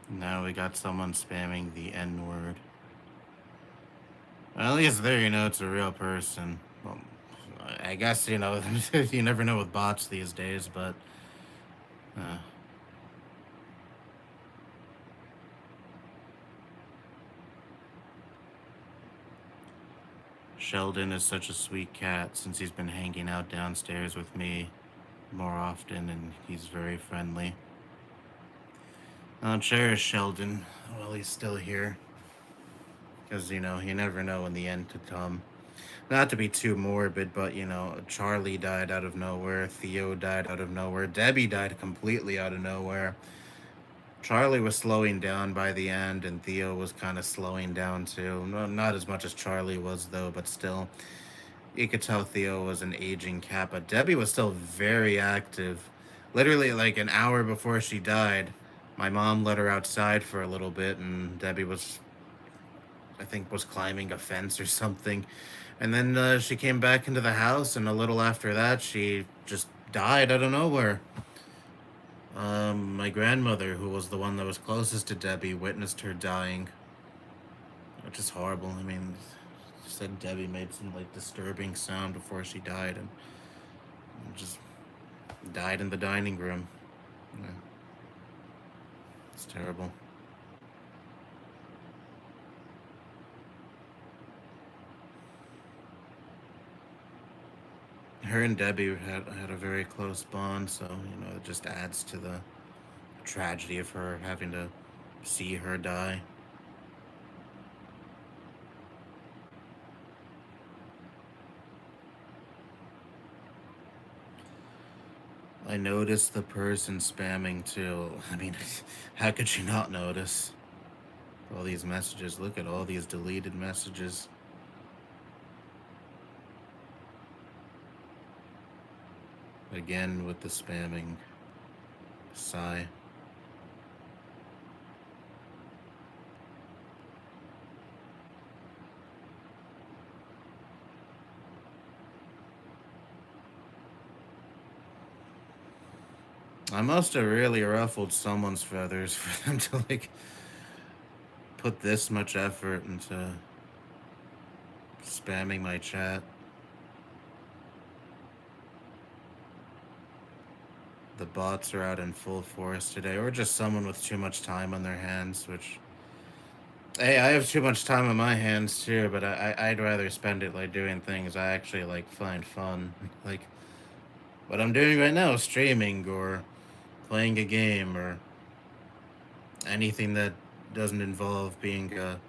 Now we got someone spamming the N word. Well, at least there, it's a real person. Well, I guess, you never know with bots these days, but. Uh, Sheldon is such a sweet cat since he's been hanging out downstairs with me more often, and he's very friendly. I'll cherish Sheldon while he's still here, because, you never know when the end could come. Not to be too morbid, but, Charlie died out of nowhere, Theo died out of nowhere, Debbie died completely out of nowhere. Charlie was slowing down by the end, and Theo was kind of slowing down too. No, not as much as Charlie was, though, but still. You could tell Theo was an aging cat, but Debbie was still very active. Literally, like an hour before she died, my mom let her outside for a little bit, and Debbie was, I think, was climbing a fence or something. And then she came back into the house, and a little after that, she just died out of nowhere. My grandmother, who was the one that was closest to Debbie, witnessed her dying, which is horrible. I mean, she said Debbie made some like disturbing sound before she died, and just died in the dining room. Yeah, it's terrible. Her and Debbie had a very close bond, so it just adds to the tragedy of her having to see her die. I noticed the person spamming too. I mean, how could she not notice? All these messages. Look at all these deleted messages. Again with the spamming. Sigh. I must have really ruffled someone's feathers for them to like put this much effort into spamming my chat. The bots are out in full force today, or just someone with too much time on their hands, which. Hey, I have too much time on my hands too, but I'd rather spend it like doing things I actually like find fun. Like what I'm doing right now, streaming or playing a game or anything that doesn't involve being a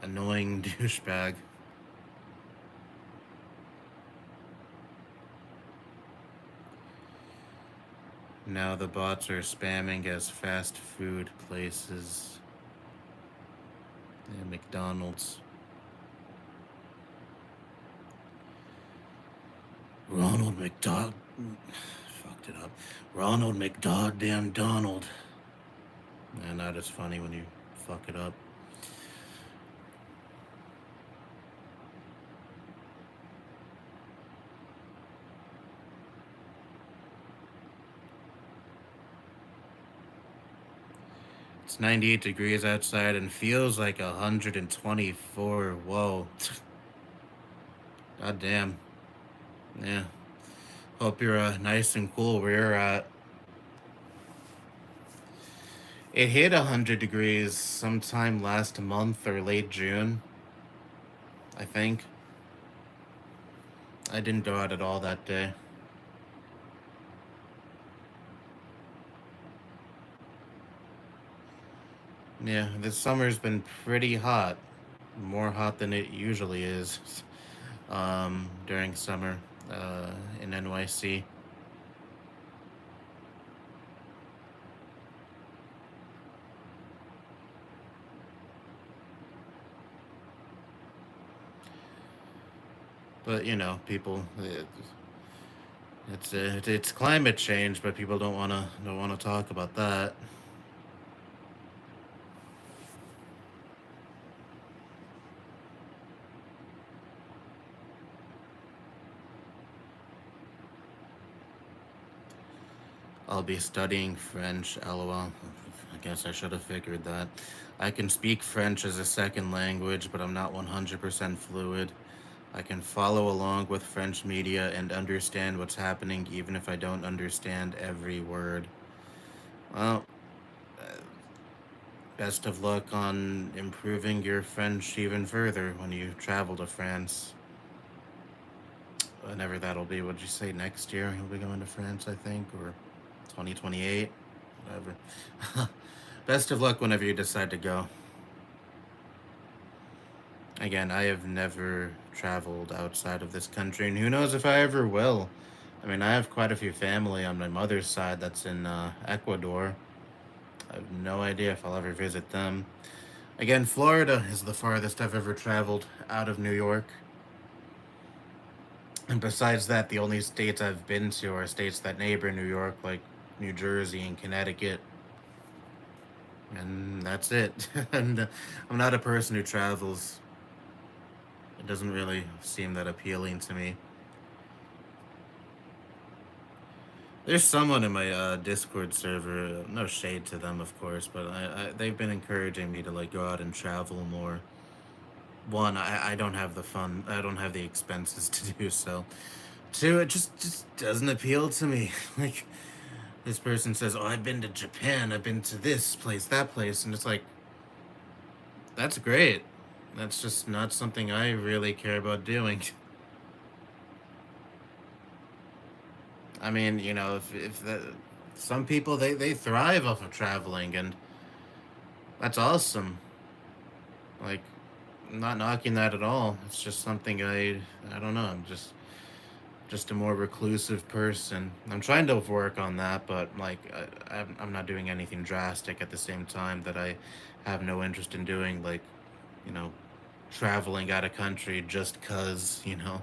annoying douchebag. Now the bots are spamming as fast food places. Yeah, McDonald's. Ronald McDonald. Fucked it up. Ronald McDonald, damn Donald. And that is funny when you fuck it up. It's 98 degrees outside and feels like 124. Whoa. God damn. Yeah. Hope you're nice and cool where you're at. It hit 100 degrees sometime last month or late June, I think. I didn't go out at all that day. Yeah, this summer's been pretty hot. More hot than it usually is during summer in NYC. But you know, people, it's climate change, but people don't wanna talk about that. I'll be studying French, lol. I guess I should have figured that. I can speak French as a second language, but I'm not 100% fluid. I can follow along with French media and understand what's happening even if I don't understand every word. Well, uh, best of luck on improving your French even further when you travel to France. Whenever that'll be. What'd you say, next year you'll be going to France, I think, or 2028? Whatever. Best of luck whenever you decide to go. Again, I have never traveled outside of this country, and who knows if I ever will. I mean, I have quite a few family on my mother's side that's in Ecuador. I have no idea if I'll ever visit them. Again, Florida is the farthest I've ever traveled out of New York. And besides that, the only states I've been to are states that neighbor New York, like New Jersey and Connecticut. And that's it. And I'm not a person who travels. It doesn't really seem that appealing to me. There's someone in my Discord server. No shade to them, of course, but they've been encouraging me to like go out and travel more. One, I don't have the fun. I don't have the expenses to do so. Two, it just doesn't appeal to me. Like this person says, "Oh, I've been to Japan. I've been to this place, that place," and it's like that's great. That's just not something I really care about doing. I mean, you know, some people they thrive off of traveling, and that's awesome. Like, I'm not knocking that at all. It's just something I don't know. I'm just a more reclusive person. I'm trying to work on that, but like I'm not doing anything drastic at the same time that I have no interest in doing. Like, you know, traveling out of country just cause you know.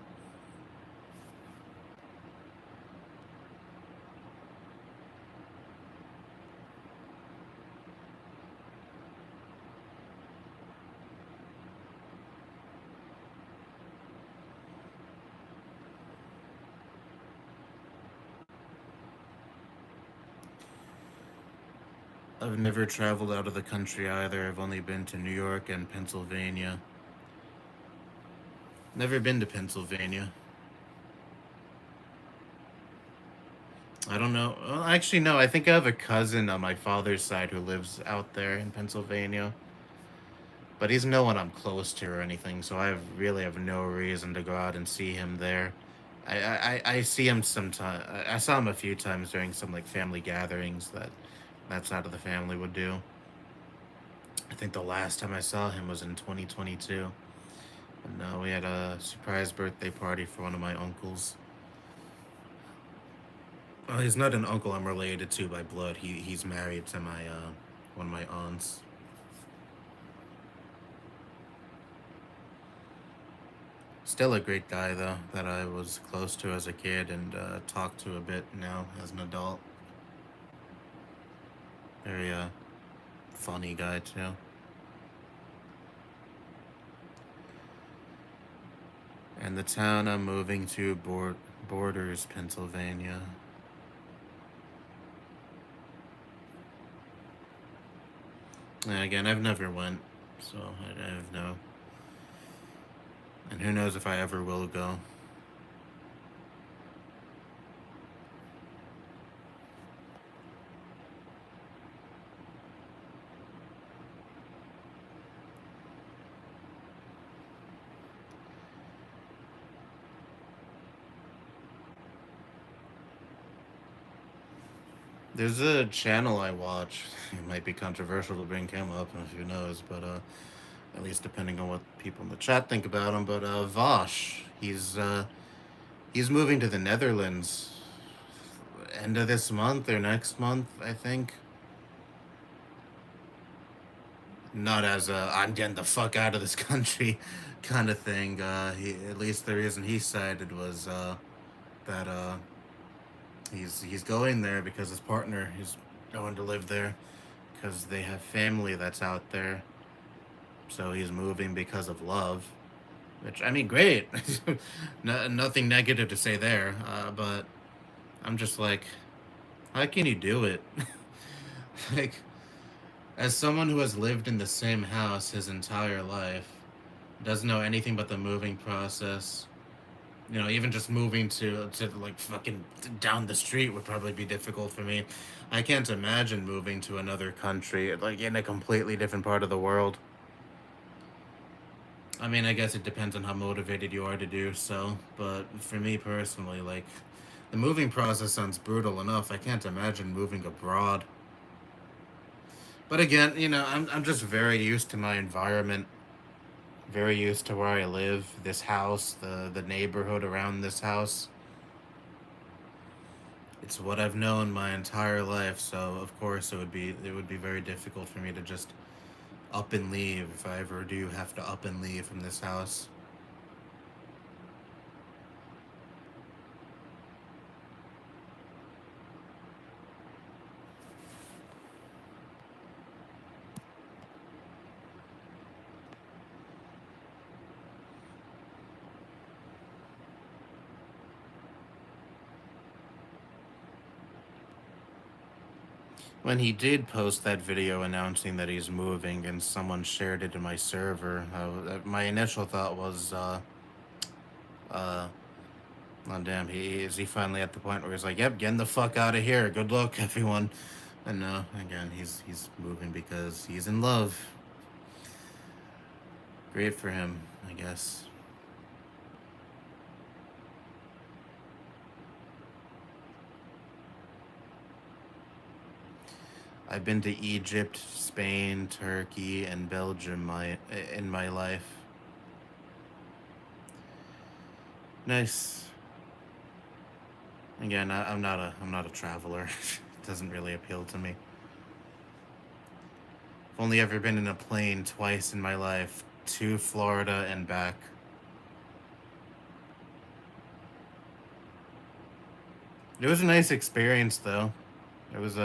I've never traveled out of the country either. I've only been to New York and Pennsylvania. Never been to Pennsylvania. I don't know. Well, actually, no. I think I have a cousin on my father's side who lives out there in Pennsylvania, but he's no one I'm close to or anything. So really have no reason to go out and see him there. I see him sometime. I saw him a few times during some like family gatherings that side of the family would do. I think the last time I saw him was in 2022. And we had a surprise birthday party for one of my uncles. Well, he's not an uncle I'm related to by blood. He's married to my one of my aunts. Still a great guy though, that I was close to as a kid and talked to a bit now as an adult. Very funny guy too. And the town I'm moving to borders Pennsylvania. And again, I've never went, so I have no. And who knows if I ever will go. There's a channel I watch. It might be controversial to bring him up, and who knows, but at least depending on what people in the chat think about him. But Vosh, he's moving to the Netherlands end of this month or next month, I think. Not as a I'm getting the fuck out of this country kind of thing. At least the reason he cited was that he's going there because his partner is going to live there because they have family that's out there. So he's moving because of love, which I mean, great. Nothing negative to say there, but I'm just like, how can you do it? Like, as someone who has lived in the same house his entire life, doesn't know anything but the moving process. You know, even just moving to like fucking down the street would probably be difficult for me. I can't imagine moving to another country, like in a completely different part of the world. I mean, I guess it depends on how motivated you are to do so, but for me personally, like, the moving process sounds brutal enough. I can't imagine moving abroad. But again, you know, I'm just very used to my environment, very used to where I live, this house, the neighborhood around this house. It's what I've known my entire life, so of course it would be very difficult for me to just up and leave if I ever do have to up and leave from this house. When he did post that video announcing that he's moving and someone shared it in my server, my initial thought was, uh, oh damn, is he finally at the point where he's like, yep, getting the fuck out of here. Good luck, everyone. And no, again, he's moving because he's in love. Great for him, I guess. I've been to Egypt, Spain, Turkey, and Belgium in my life. Nice. Again, I'm not a traveler. It doesn't really appeal to me. I've only ever been in a plane twice in my life, to Florida and back. It was a nice experience though. It was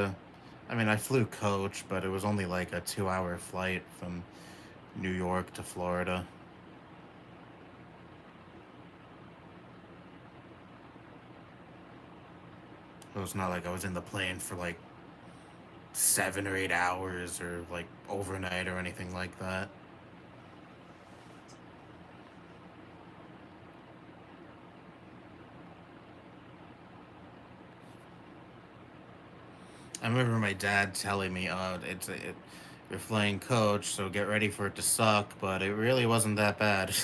I mean, I flew coach, but it was only like a 2-hour flight from New York to Florida. It was not like I was in the plane for like 7 or 8 hours or like overnight or anything like that. I remember my dad telling me, you're flying coach, so get ready for it to suck," but it really wasn't that bad.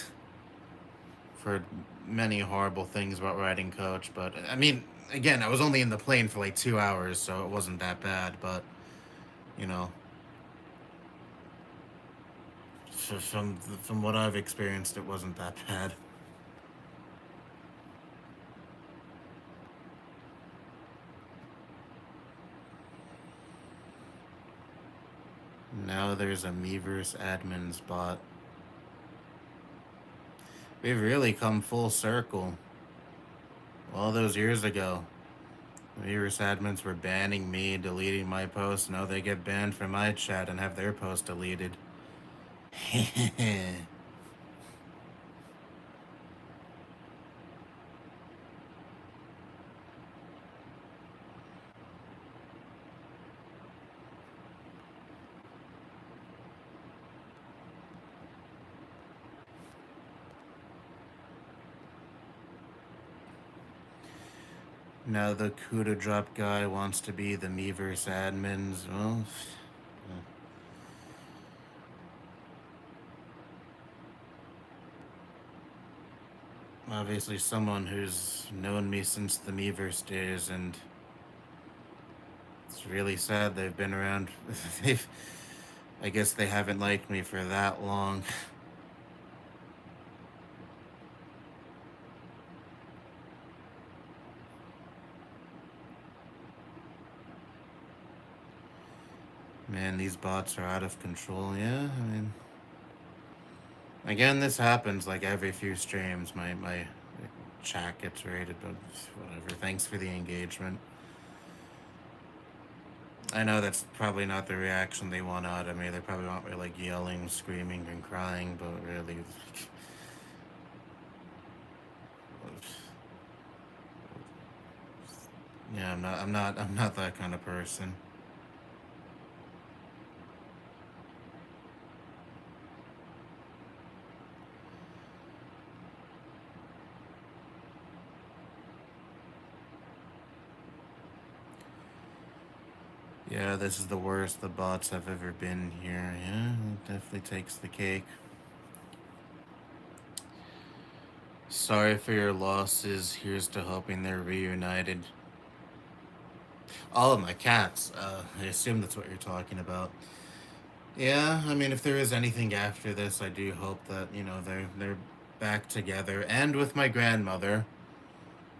For many horrible things about riding coach, but I mean, again, I was only in the plane for like 2 hours, so it wasn't that bad. But you know, from what I've experienced, it wasn't that bad. Now there's a Miiverse admin spot. We've really come full circle. All those years ago, the virus admins were banning me, deleting my posts. Now they get banned from my chat and have their post deleted. Now the CUDA drop guy wants to be the Meverse admins. Well, obviously someone who's known me since the Meverse days, and it's really sad they've been around. they've, I guess they haven't liked me for that long. Man, these bots are out of control. Yeah, I mean, again, this happens like every few streams. My chat gets raided, but whatever. Thanks for the engagement. I know that's probably not the reaction they want out of me. They probably want me like yelling, screaming, and crying, but really, yeah, I'm not that kind of person. Yeah, this is the worst the bots have ever been here. Yeah, it definitely takes the cake. Sorry for your losses. Here's to hoping they're reunited. All of my cats. I assume that's what you're talking about. Yeah, I mean, if there is anything after this, I do hope that they're back together. And with my grandmother.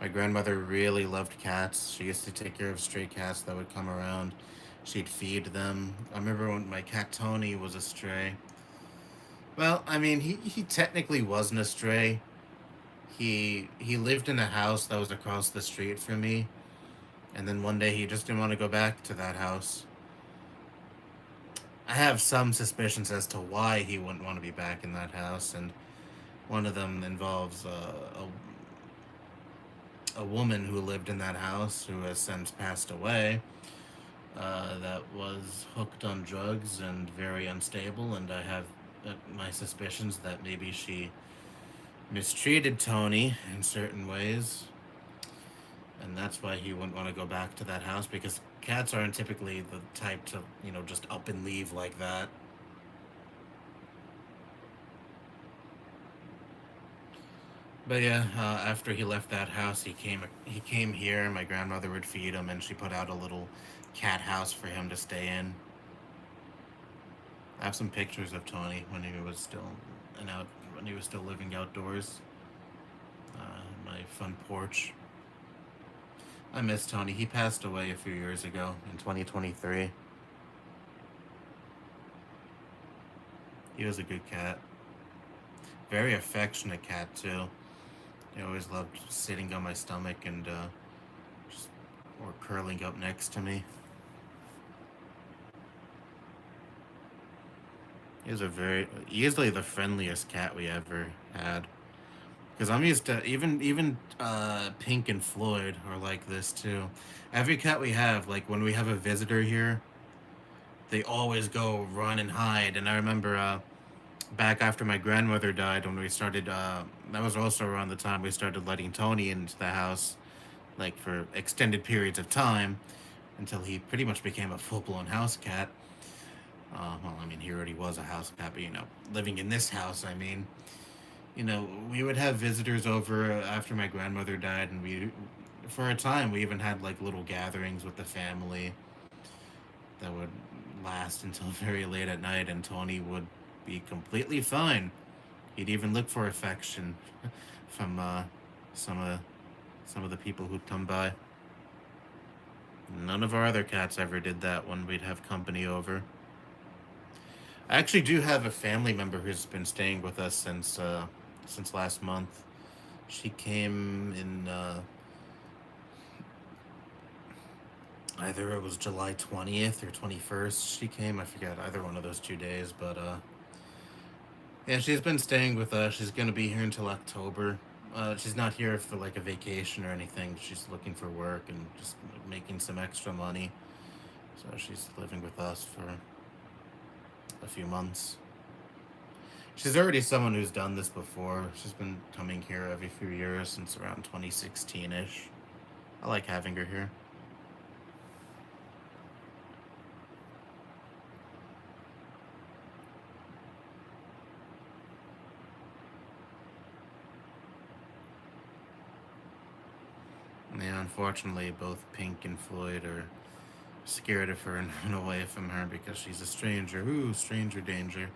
My grandmother really loved cats. She used to take care of stray cats that would come around. She'd feed them. I remember when my cat Tony was a stray. Well, I mean, he technically wasn't a stray. He lived in a house that was across the street from me, and then one day he just didn't want to go back to that house. I have some suspicions as to why he wouldn't want to be back in that house, and one of them involves a woman who lived in that house who has since passed away. That was hooked on drugs and very unstable, and I have my suspicions that maybe she mistreated Tony in certain ways, and that's why he wouldn't want to go back to that house, because cats aren't typically the type to, just up and leave like that. But yeah, after he left that house, he came here. My grandmother would feed him, and she put out a little cat house for him to stay in. I have some pictures of Tony when he was still when he was still living outdoors. My front porch. I miss Tony. He passed away a few years ago in 2023. He was a good cat. Very affectionate cat too. He always loved sitting on my stomach and just or curling up next to me. He was a very easily the friendliest cat we ever had. Because I'm used to even Pink and Floyd are like this too. Every cat we have, like when we have a visitor here, they always go run and hide. And I remember back after my grandmother died, when we started, that was also around the time we started letting Tony into the house, like for extended periods of time, until he pretty much became a full blown house cat. Well, I mean, he already was a house cat, but living in this house, I mean, we would have visitors over after my grandmother died, and for a time, we even had like little gatherings with the family that would last until very late at night, and Tony would be completely fine. He'd even look for affection from some of some of the people who'd come by. None of our other cats ever did that when we'd have company over. I actually do have a family member who's been staying with us since since last month. She came in either it was July 20th or 21st. She came, I forget, either one of those 2 days, but yeah, she's been staying with us. She's gonna be here until October. She's not here for like a vacation or anything. She's looking for work and just making some extra money. So she's living with us for a few months. She's already someone who's done this before. She's been coming here every few years since around 2016 ish. I like having her here. Yeah, unfortunately, both Pink and Floyd are scared of her and run away from her because she's a stranger. Ooh, stranger danger.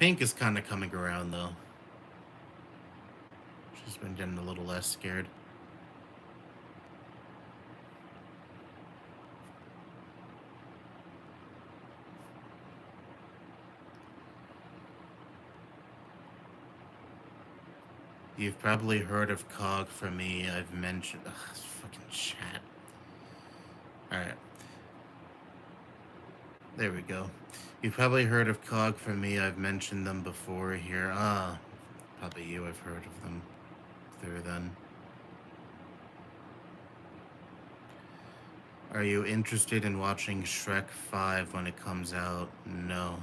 Pink is kind of coming around though. She's been getting a little less scared. You've probably heard of Cog from me. I've mentioned. Ugh, this fucking chat. Alright, there we go. You've probably heard of Cog from me. I've mentioned them before here. Ah, probably you have heard of them through then. Are you interested in watching Shrek 5 when it comes out? No,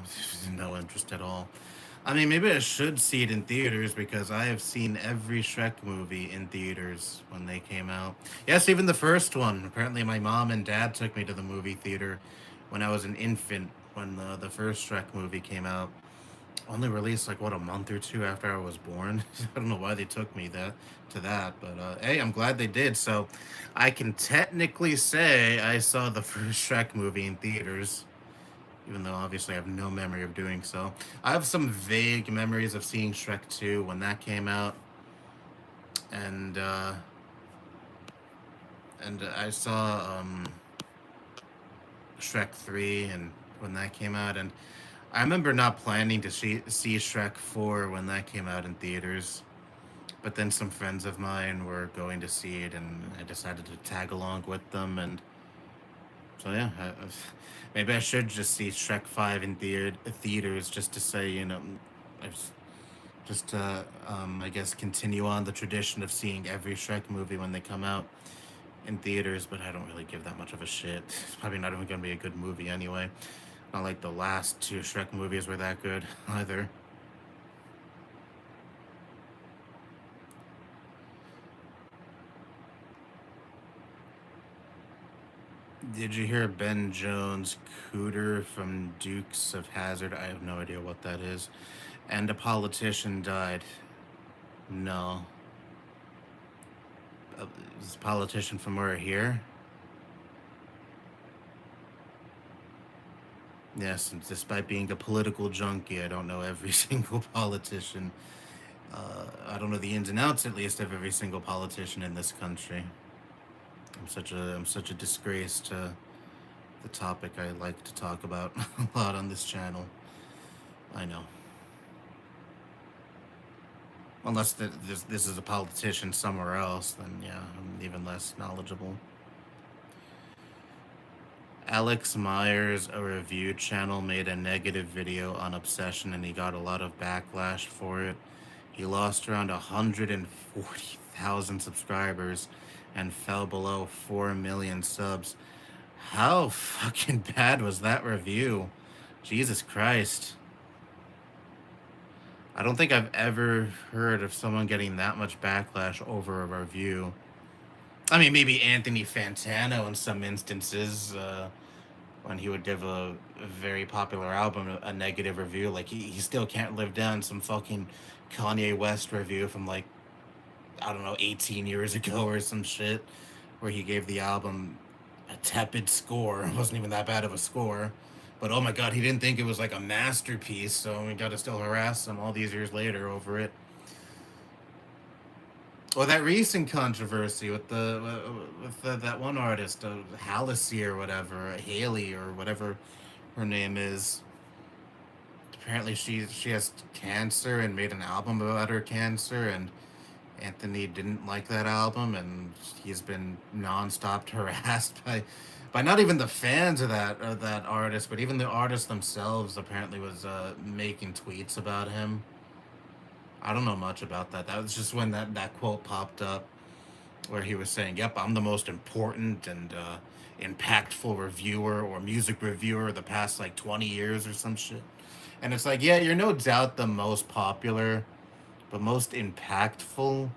no interest at all. I mean, maybe I should see it in theaters because I have seen every Shrek movie in theaters when they came out. Yes, even the first one. Apparently, my mom and dad took me to the movie theater when I was an infant when the first Shrek movie came out. Only released like what, a month or two after I was born. I don't know why they took me that, but hey, I'm glad they did. So I can technically say I saw the first Shrek movie in theaters, even though obviously I have no memory of doing so. I have some vague memories of seeing Shrek 2 when that came out, and I saw Shrek 3 and when that came out, and I remember not planning to see Shrek 4 when that came out in theaters, but then some friends of mine were going to see it, and I decided to tag along with them, and so yeah, maybe I should just see Shrek 5 in theaters just to say, I've just to, I guess, continue on the tradition of seeing every Shrek movie when they come out in theaters, but I don't really give that much of a shit. It's probably not even going to be a good movie anyway. Not like the last two Shrek movies were that good either. Did you hear Ben Jones, Cooter from Dukes of Hazzard? I have no idea what that is. And a politician died. No. Is a politician from where here? Yes, and despite being a political junkie, I don't know every single politician. I don't know the ins and outs, at least, of every single politician in this country. I'm such a disgrace to the topic I like to talk about a lot on this channel. I know. Unless this is a politician somewhere else, then yeah, I'm even less knowledgeable. Alex Myers, a review channel, made a negative video on Obsession and he got a lot of backlash for it. He lost around 140,000 subscribers and fell below 4 million subs. How fucking bad was that review? Jesus Christ. I don't think I've ever heard of someone getting that much backlash over a review. I mean, maybe Anthony Fantano in some instances, when he would give a very popular album a negative review. Like, he still can't live down some fucking Kanye West review from, like, I don't know, 18 years ago or some shit, where he gave the album a tepid score. It wasn't even that bad of a score. But oh my god, he didn't think it was like a masterpiece, so we gotta still harass him all these years later over it. Well, that recent controversy with that one artist, Halsey or whatever, Haley or whatever her name is. apparently she has cancer and made an album about her cancer, and Anthony didn't like that album, and he's been nonstop harassed by not even the fans of that artist, but even the artist themselves. Apparently, was making tweets about him. I don't know much about that. That was just when that quote popped up, where he was saying, "Yep, I'm the most important and impactful reviewer or music reviewer of the past like 20 years or some shit." And it's like, yeah, you're no doubt the most popular, but most impactful.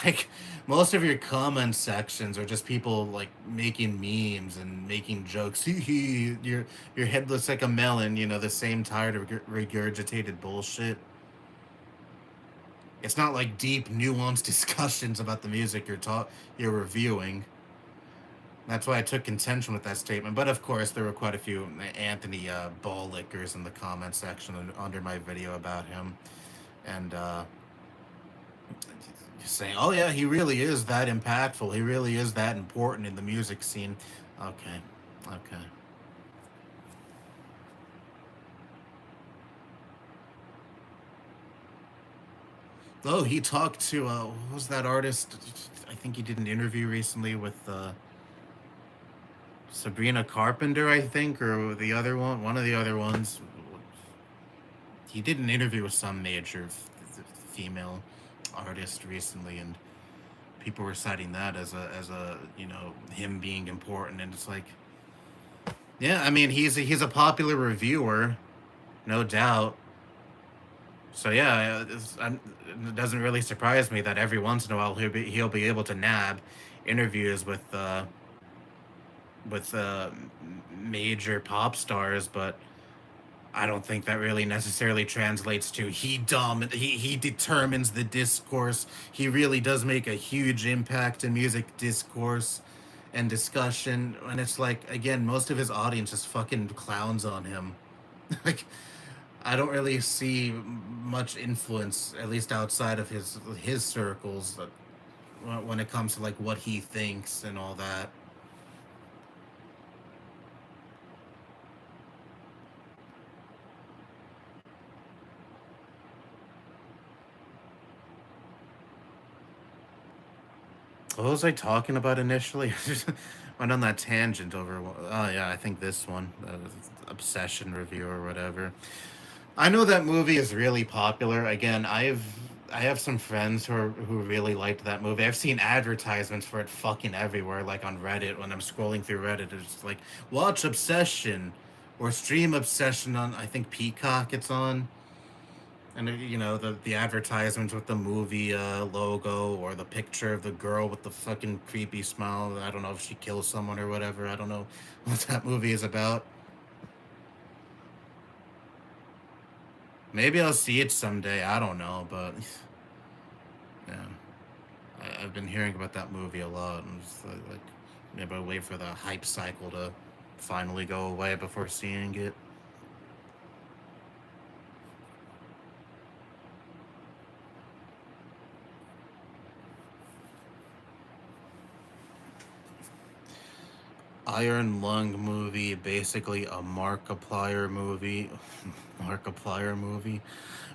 Like, most of your comment sections are just people like making memes and making jokes. Your head looks like a melon. You know, the same tired of regurgitated bullshit. It's not like deep, nuanced discussions about the music you're reviewing. That's why I took contention with that statement. But of course, there were quite a few Anthony ball lickers in the comment section under my video about him, and saying, "Oh yeah, he really is that impactful. He really is that important in the music scene." Okay, okay. Oh, he talked to what was that artist? I think he did an interview recently with Sabrina Carpenter, I think, or the other one of the other ones. He did an interview with some major female artist recently, and people were citing that as a him being important, and it's like, yeah, I mean, he's a popular reviewer, no doubt. So yeah, it doesn't really surprise me that every once in a while he'll be able to nab interviews with major pop stars, but I don't think that really necessarily translates to he determines the discourse. He really does make a huge impact in music discourse and discussion. And it's like, again, most of his audience just fucking clowns on him. Like, I don't really see much influence, at least outside of his circles, when it comes to like what he thinks and all that. What was I talking about initially? Went on that tangent over. Oh yeah, I think this one, obsession review or whatever. I know that movie is really popular. Again, I have some friends who really liked that movie. I've seen advertisements for it fucking everywhere, like on Reddit when I'm scrolling through Reddit. It's like, watch Obsession or stream Obsession on, I think, Peacock it's on. And the advertisements with the movie logo or the picture of the girl with the fucking creepy smile. I don't know if she kills someone or whatever. I don't know what that movie is about. Maybe I'll see it someday. I don't know, but yeah, I've been hearing about that movie a lot, and just like maybe I'll wait for the hype cycle to finally go away before seeing it. Iron Lung movie, basically a Markiplier movie, Markiplier movie,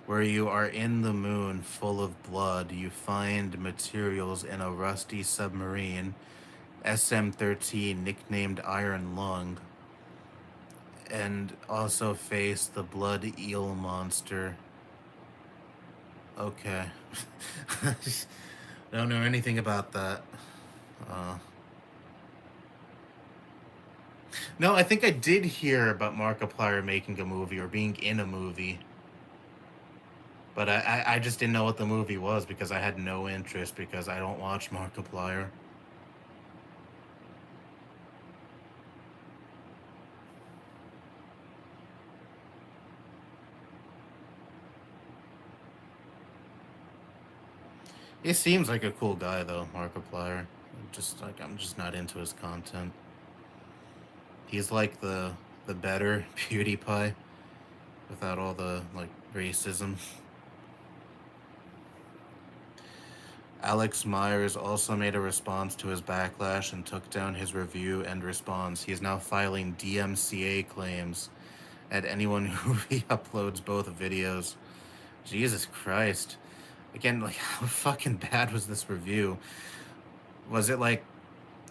where you are in the moon full of blood. You find materials in a rusty submarine, SM-13, nicknamed Iron Lung, and also face the blood eel monster. Okay. Don't know anything about that. Uh, no, I think I did hear about Markiplier making a movie or being in a movie, but I just didn't know what the movie was because I had no interest because I don't watch Markiplier. He seems like a cool guy though, Markiplier. Just like I'm just not into his content. He's like the better PewDiePie without all the like racism. Alex Myers also made a response to his backlash and took down his review and response. He is now filing DMCA claims at anyone who re-uploads both videos. Jesus Christ. Again, like, how fucking bad was this review? Was it, like,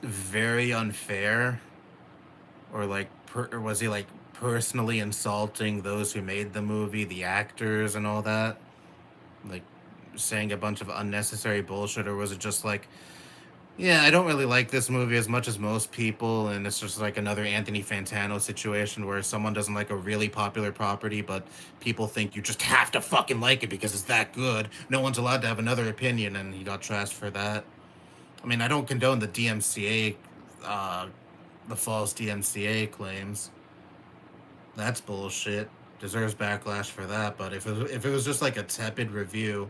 very unfair? Or, like, or was he, like, personally insulting those who made the movie, the actors, and all that? Like, saying a bunch of unnecessary bullshit? Or was it just like, yeah, I don't really like this movie as much as most people, and it's just like another Anthony Fantano situation where someone doesn't like a really popular property, but people think you just have to fucking like it because it's that good. No one's allowed to have another opinion, and he got trashed for that. I mean, I don't condone the DMCA, the false DMCA claims. That's bullshit. Deserves backlash for that. But if it was just like a tepid review,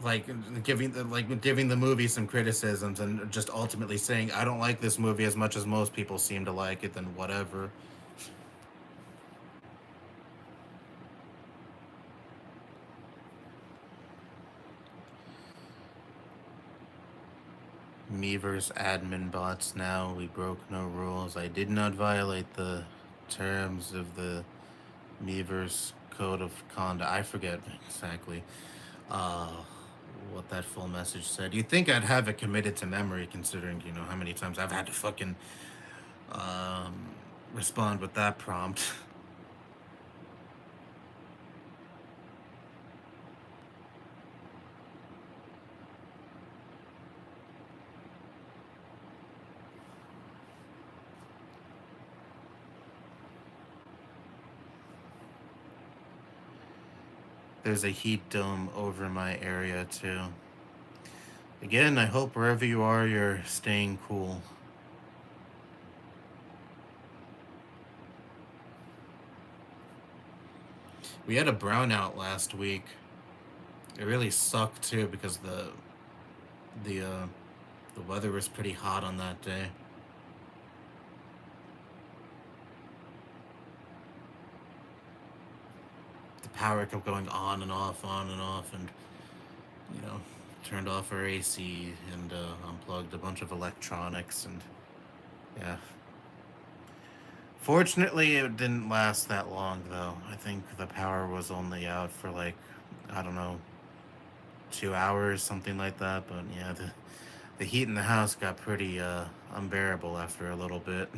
like giving the movie some criticisms and just ultimately saying I don't like this movie as much as most people seem to like it, then whatever. Meverse admin bots now. We broke no rules. I did not violate the terms of the Meverse code of conduct. I forget exactly uh what that full message said. You'd think I'd have it committed to memory considering, how many times I've had to fucking um respond with that prompt. There's a heat dome over my area too. Again, I hope wherever you are, you're staying cool. We had a brownout last week. It really sucked too because the uh, the weather was pretty hot on that day. The power kept going on and off, and you know, turned off our AC and unplugged a bunch of electronics, and yeah. Fortunately, it didn't last that long though. I think the power was only out for like, I don't know, 2 hours, something like that. But yeah, the heat in the house got pretty unbearable after a little bit.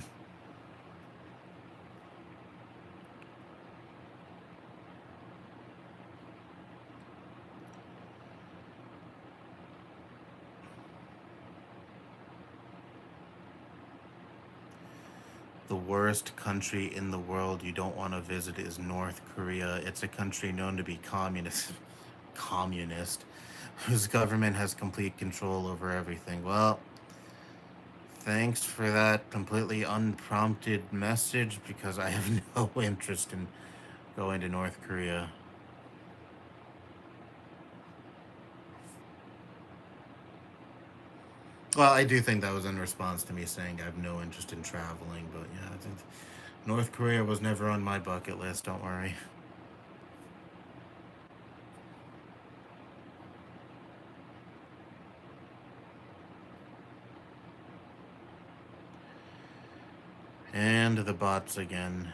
The worst country in the world you don't want to visit is North Korea. It's a country known to be communist, whose government has complete control over everything. Well, thanks for that completely unprompted message because I have no interest in going to North Korea. Well, I do think that was in response to me saying I have no interest in traveling, but yeah, I think North Korea was never on my bucket list, don't worry. And the bots again.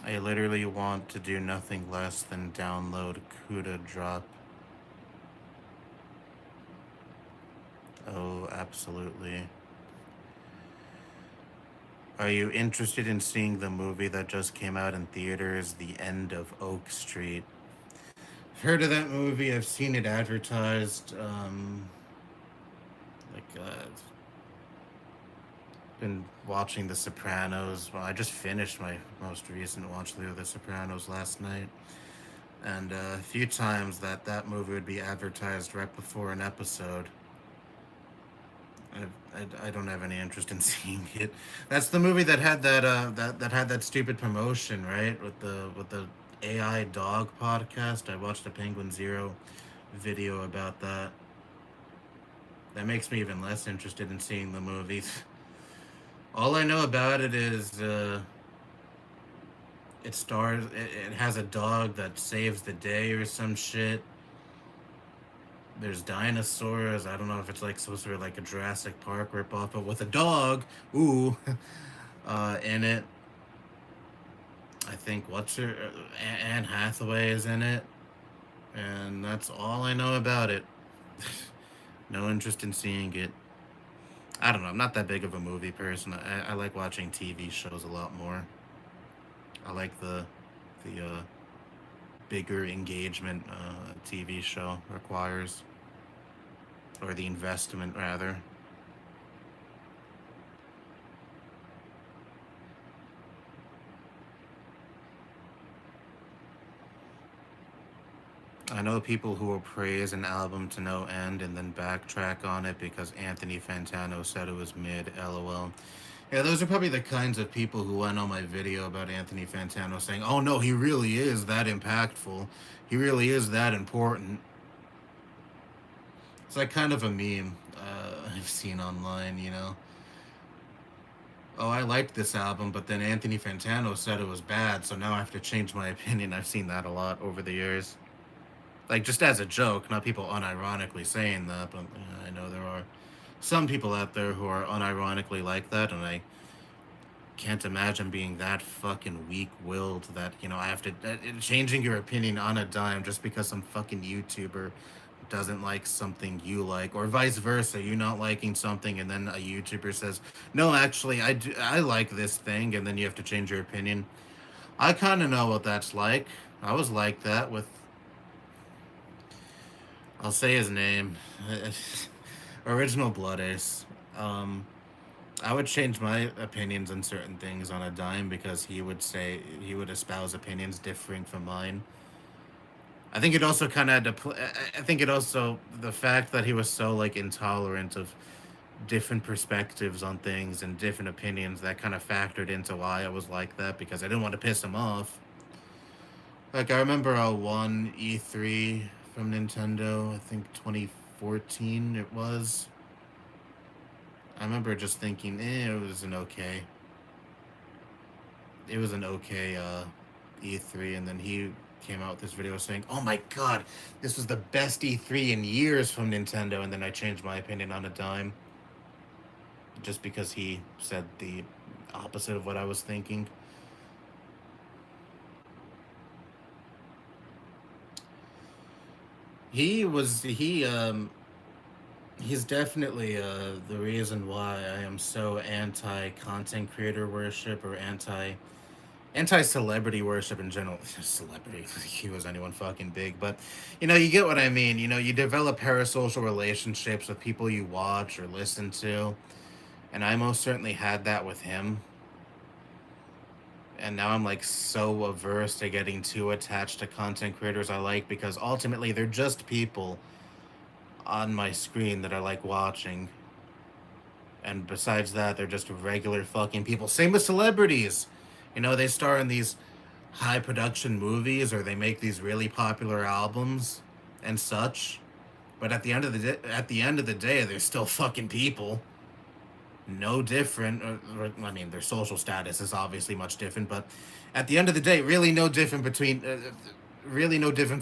I literally want to do nothing less than download CUDA drop. Oh, absolutely. Are you interested in seeing the movie that just came out in theaters, The End of Oak Street? I've heard of that movie. I've seen it advertised. Like, been watching The Sopranos. Well, I just finished my most recent watch through of The Sopranos last night, and a few times that movie would be advertised right before an episode. I don't have any interest in seeing it. That's the movie that had that had that stupid promotion, right? With the AI dog podcast. I watched a Penguin Zero video about that. That makes me even less interested in seeing the movies. All I know about it is it has a dog that saves the day or some shit. There's dinosaurs. I don't know if it's like supposed to be like a Jurassic Park ripoff, but with a dog. Ooh, in it. I think what's her Anne Hathaway is in it, and that's all I know about it. No interest in seeing it. I don't know. I'm not that big of a movie person. I like watching TV shows a lot more. I like the bigger engagement TV show requires, or the investment rather. I know people who will praise an album to no end and then backtrack on it because Anthony Fantano said it was mid. LOL. Yeah, those are probably the kinds of people who went on my video about Anthony Fantano saying, "Oh no, he really is that impactful. He really is that important." It's like kind of a meme I've seen online, you know. Oh, I liked this album, but then Anthony Fantano said it was bad, so now I have to change my opinion. I've seen that a lot over the years. Like, just as a joke, not people unironically saying that, but I know there are some people out there who are unironically like that, and I can't imagine being that fucking weak-willed that I have to changing your opinion on a dime just because some fucking YouTuber doesn't like something you like, or vice versa. You not liking something, and then a YouTuber says, "No, actually, I like this thing," and then you have to change your opinion. I kind of know what that's like. I was like that with. I'll say his name. Original Blood Ace. Um, I would change my opinions on certain things on a dime because he would espouse opinions differing from mine. I think it also kind of had to. I think it also the fact that he was so like intolerant of different perspectives on things and different opinions that kind of factored into why I was like that because I didn't want to piss him off. Like I remember one E3 from Nintendo. I think 2014 it was. I remember just thinking, it was an okay. It was an okay E3, and then he came out with this video saying, "Oh my god, this was the best E3 in years from Nintendo," and then I changed my opinion on a dime, just because he said the opposite of what I was thinking. He's definitely the reason why I am so anti content creator worship or anti celebrity worship in general. Celebrity, he was anyone fucking big, but you get what I mean. You develop parasocial relationships with people you watch or listen to, and I most certainly had that with him. And now I'm like so averse to getting too attached to content creators I like because ultimately they're just people on my screen that I like watching. And besides that, they're just regular fucking people. Same with celebrities. They star in these high production movies or they make these really popular albums and such. But at the end of the day, they're still fucking people. No different. I mean, their social status is obviously much different, but at the end of the day, really no different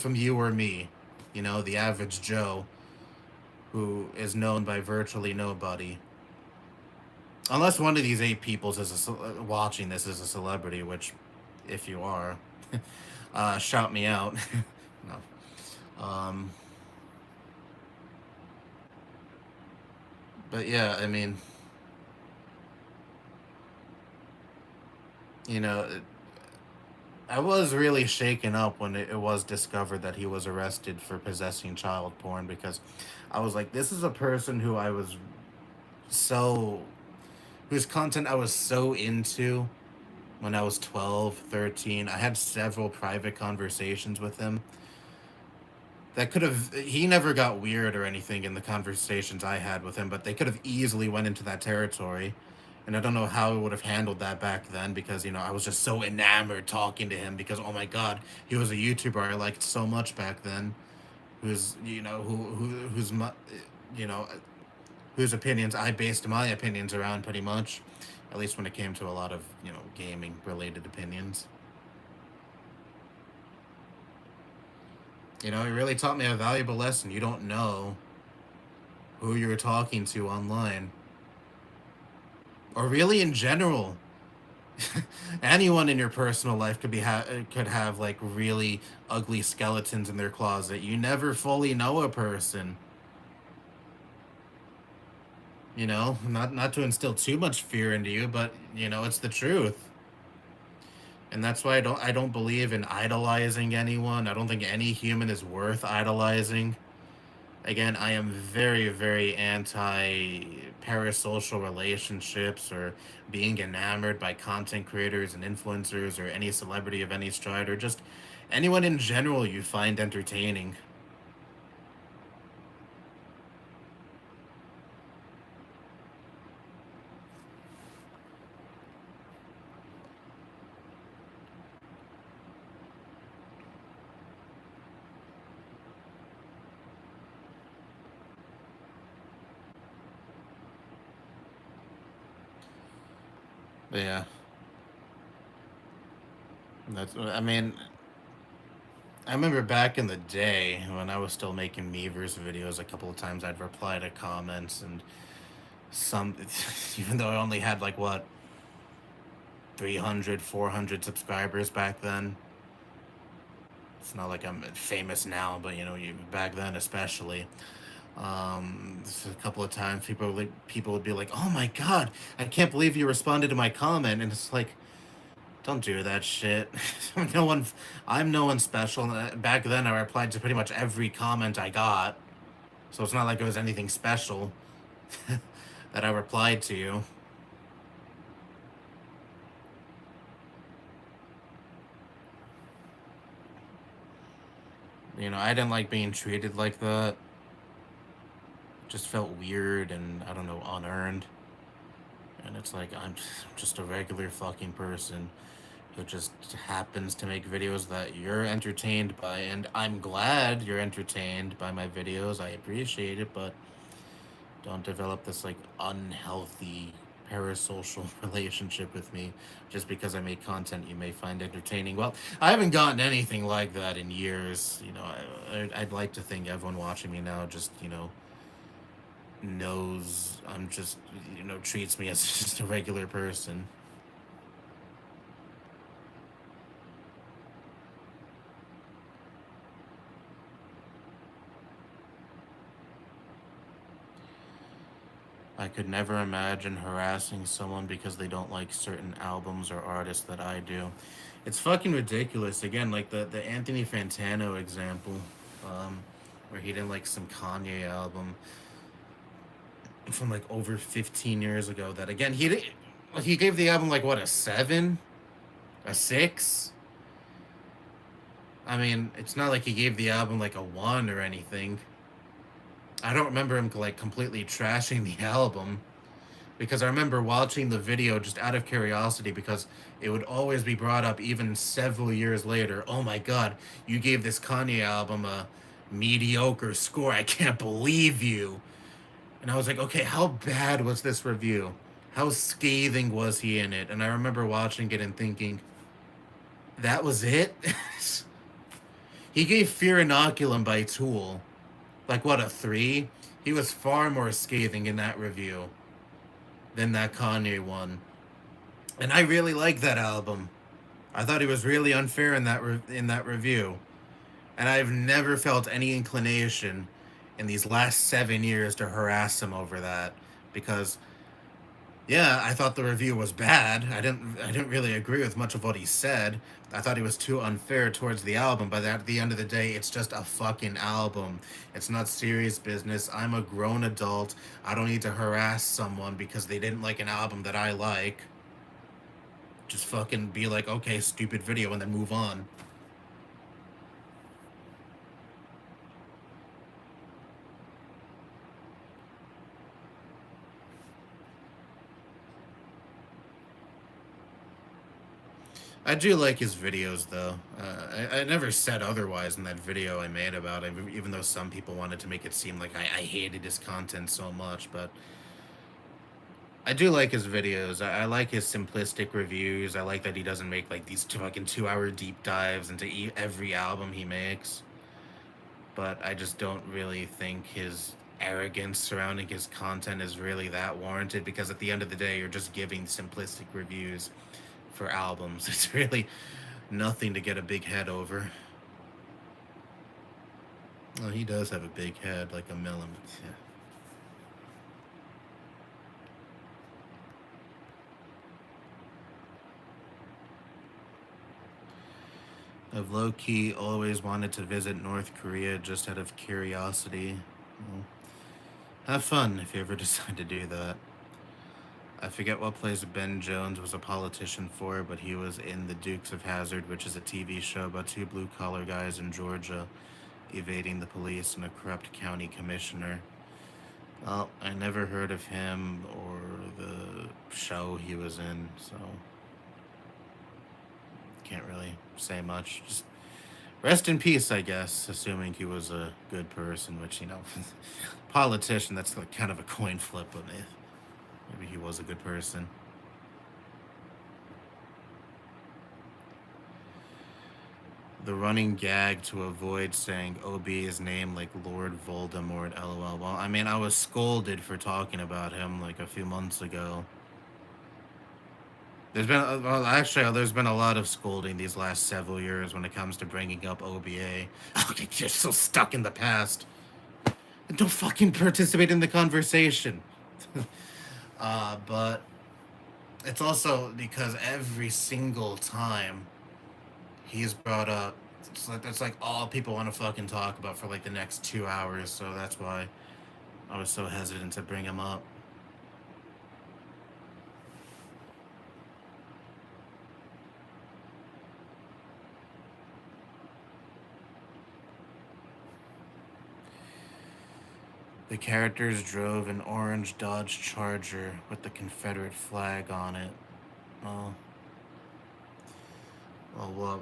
from you or me. The average Joe who is known by virtually nobody. Unless one of these eight peoples watching this is a celebrity, which, if you are, shout me out. No. But yeah, I mean, you know, I was really shaken up when it was discovered that he was arrested for possessing child porn because I was like, this is a person so, whose content I was so into when I was 12, 13. I had several private conversations with him that could have he never got weird or anything in the conversations I had with him, but they could have easily went into that territory. And I don't know how I would have handled that back then because I was just so enamored talking to him because oh my god, he was a YouTuber I liked so much back then, who's who's my you know whose opinions I based my opinions around pretty much, at least when it came to a lot of gaming related opinions. You know, it really taught me a valuable lesson. You don't know who you're talking to online, or really in general. Anyone in your personal life could have like really ugly skeletons in their closet. You never fully know a person. You know, not to instill too much fear into you, but you know, it's the truth. And that's why I don't believe in idolizing anyone. I don't think any human is worth idolizing. Again, I am very, very anti parasocial relationships or being enamored by content creators and influencers or any celebrity of any stride or just anyone in general you find entertaining. But yeah, I mean, I remember back in the day when I was still making Meverse videos, a couple of times I'd reply to comments and some, even though I only had like what, 300, 400 subscribers back then. It's not like I'm famous now, but you know, back then especially. A couple of times people would be like, "Oh my god, I can't believe you responded to my comment," and it's like, don't do that shit. no one, I'm no one special. Back then, I replied to pretty much every comment I got, so it's not like it was anything special that I replied to you. You know, I didn't like being treated like that. It just felt weird and I don't know, unearned. And it's like I'm just a regular fucking person who just happens to make videos that you're entertained by, and I'm glad you're entertained by my videos. I appreciate it, but don't develop this like unhealthy parasocial relationship with me just because I make content you may find entertaining. Well, I haven't gotten anything like that in years. You know, I'd like to think everyone watching me now just, you know, knows I'm just, you know, treats me as just a regular person. I could never imagine harassing someone because they don't like certain albums or artists that I do. It's fucking ridiculous. Again, like the Anthony Fantano example, um, where he didn't like some Kanye album from like over 15 years ago. That again, he gave the album like what, a seven, a six. I mean, it's not like he gave the album like a one or anything. I don't remember him like completely trashing the album. Because I remember watching the video just out of curiosity because it would always be brought up even several years later. Oh my god, you gave this Kanye album a mediocre score. I can't believe you. And I was like, okay, how bad was this review? How scathing was he in it? And I remember watching it and thinking, that was it? He gave Fear Inoculum by Tool, like what, a three? He was far more scathing in that review than that Kanye one. And I really like that album. I thought he was really unfair in in that review, and I've never felt any inclination in these last 7 years to harass him over that because yeah, I thought the review was bad. I didn't really agree with much of what he said. I thought he was too unfair towards the album, but at the end of the day, it's just a fucking album. It's not serious business. I'm a grown adult. I don't need to harass someone because they didn't like an album that I like. Just fucking be like, okay, stupid video, and then move on. I do like his videos, though. I never said otherwise in that video I made about him, even though some people wanted to make it seem like I hated his content so much. But I do like his videos. I like his simplistic reviews. I like that he doesn't make like these fucking 2 hour deep dives into every album he makes. but I just don't really think his arrogance surrounding his content is really that warranted, because at the end of the day, you're just giving simplistic reviews for albums. It's really nothing to get a big head over. Well, he does have a big head, like a millimeter. Yeah. I've low key always wanted to visit North Korea just out of curiosity. Well, have fun if you ever decide to do that. I forget what place Ben Jones was a politician for, but he was in The Dukes of Hazzard, which is a TV show about two blue collar guys in Georgia evading the police and a corrupt county commissioner. Well, I never heard of him or the show he was in, so can't really say much. Just rest in peace, I guess, assuming he was a good person, which, politician, that's like kind of a coin flip, but maybe he was a good person. The running gag to avoid saying OB's name like Lord Voldemort, lol. Well, I mean, I was scolded for talking about him like a few months ago. There's been a lot of scolding these last several years when it comes to bringing up OBA. Oh, you're just so stuck in the past. Don't fucking participate in the conversation. But it's also because every single time he's brought up, it's like all people want to fucking talk about for like the next 2 hours. So that's why I was so hesitant to bring him up. The characters drove an orange Dodge Charger with the Confederate flag on it. Oh, well, what?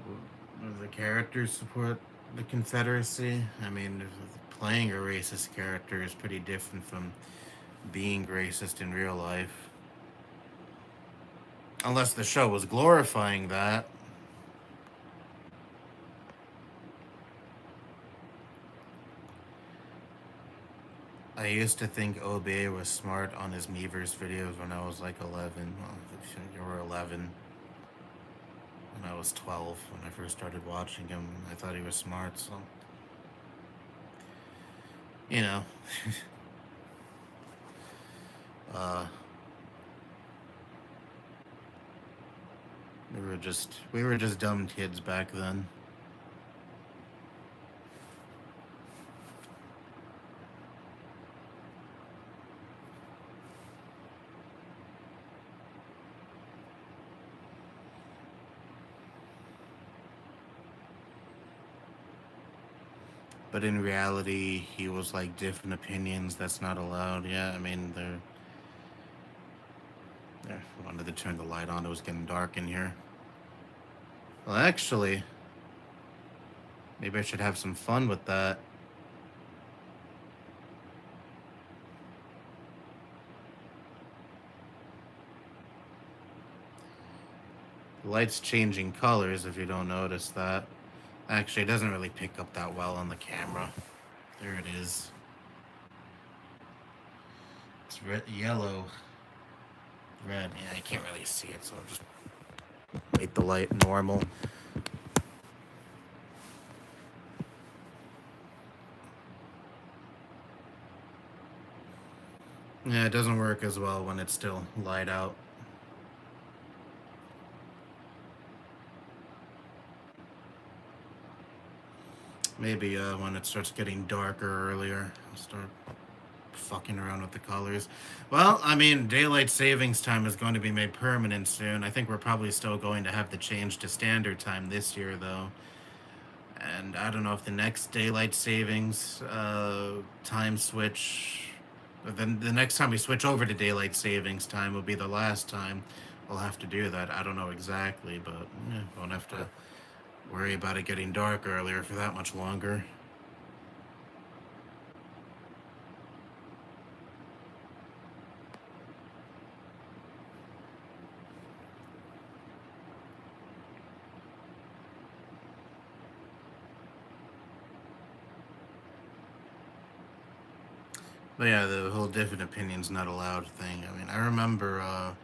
The characters support the Confederacy? I mean, playing a racist character is pretty different from being racist in real life. Unless the show was glorifying that. I used to think Obey was smart on his Meverse videos when I was like 11. Well, you were 11. When I was 12, when I first started watching him, I thought he was smart, so. You know. uh. We were just dumb kids back then. But in reality, he was like different opinions. That's not allowed. Yeah, I mean, I wanted to turn the light on. It was getting dark in here. Well, actually, maybe I should have some fun with that. The light's changing colors if you don't notice that. Actually, it doesn't really pick up that well on the camera. There it is. It's red, yellow, red. Yeah, I can't really see it, so I'll just make the light normal. Yeah, it doesn't work as well when it's still light out. Maybe when it starts getting darker earlier, I'll start fucking around with the colors. Well, I mean, daylight savings time is going to be made permanent soon. I think we're probably still going to have the change to standard time this year, though. And I don't know if the next daylight savings time switch, then the next time we switch over to daylight savings time will be the last time we'll have to do that. I don't know exactly, but won't have to worry about it getting dark earlier for that much longer. But yeah, the whole different opinions not allowed thing. I mean, I remember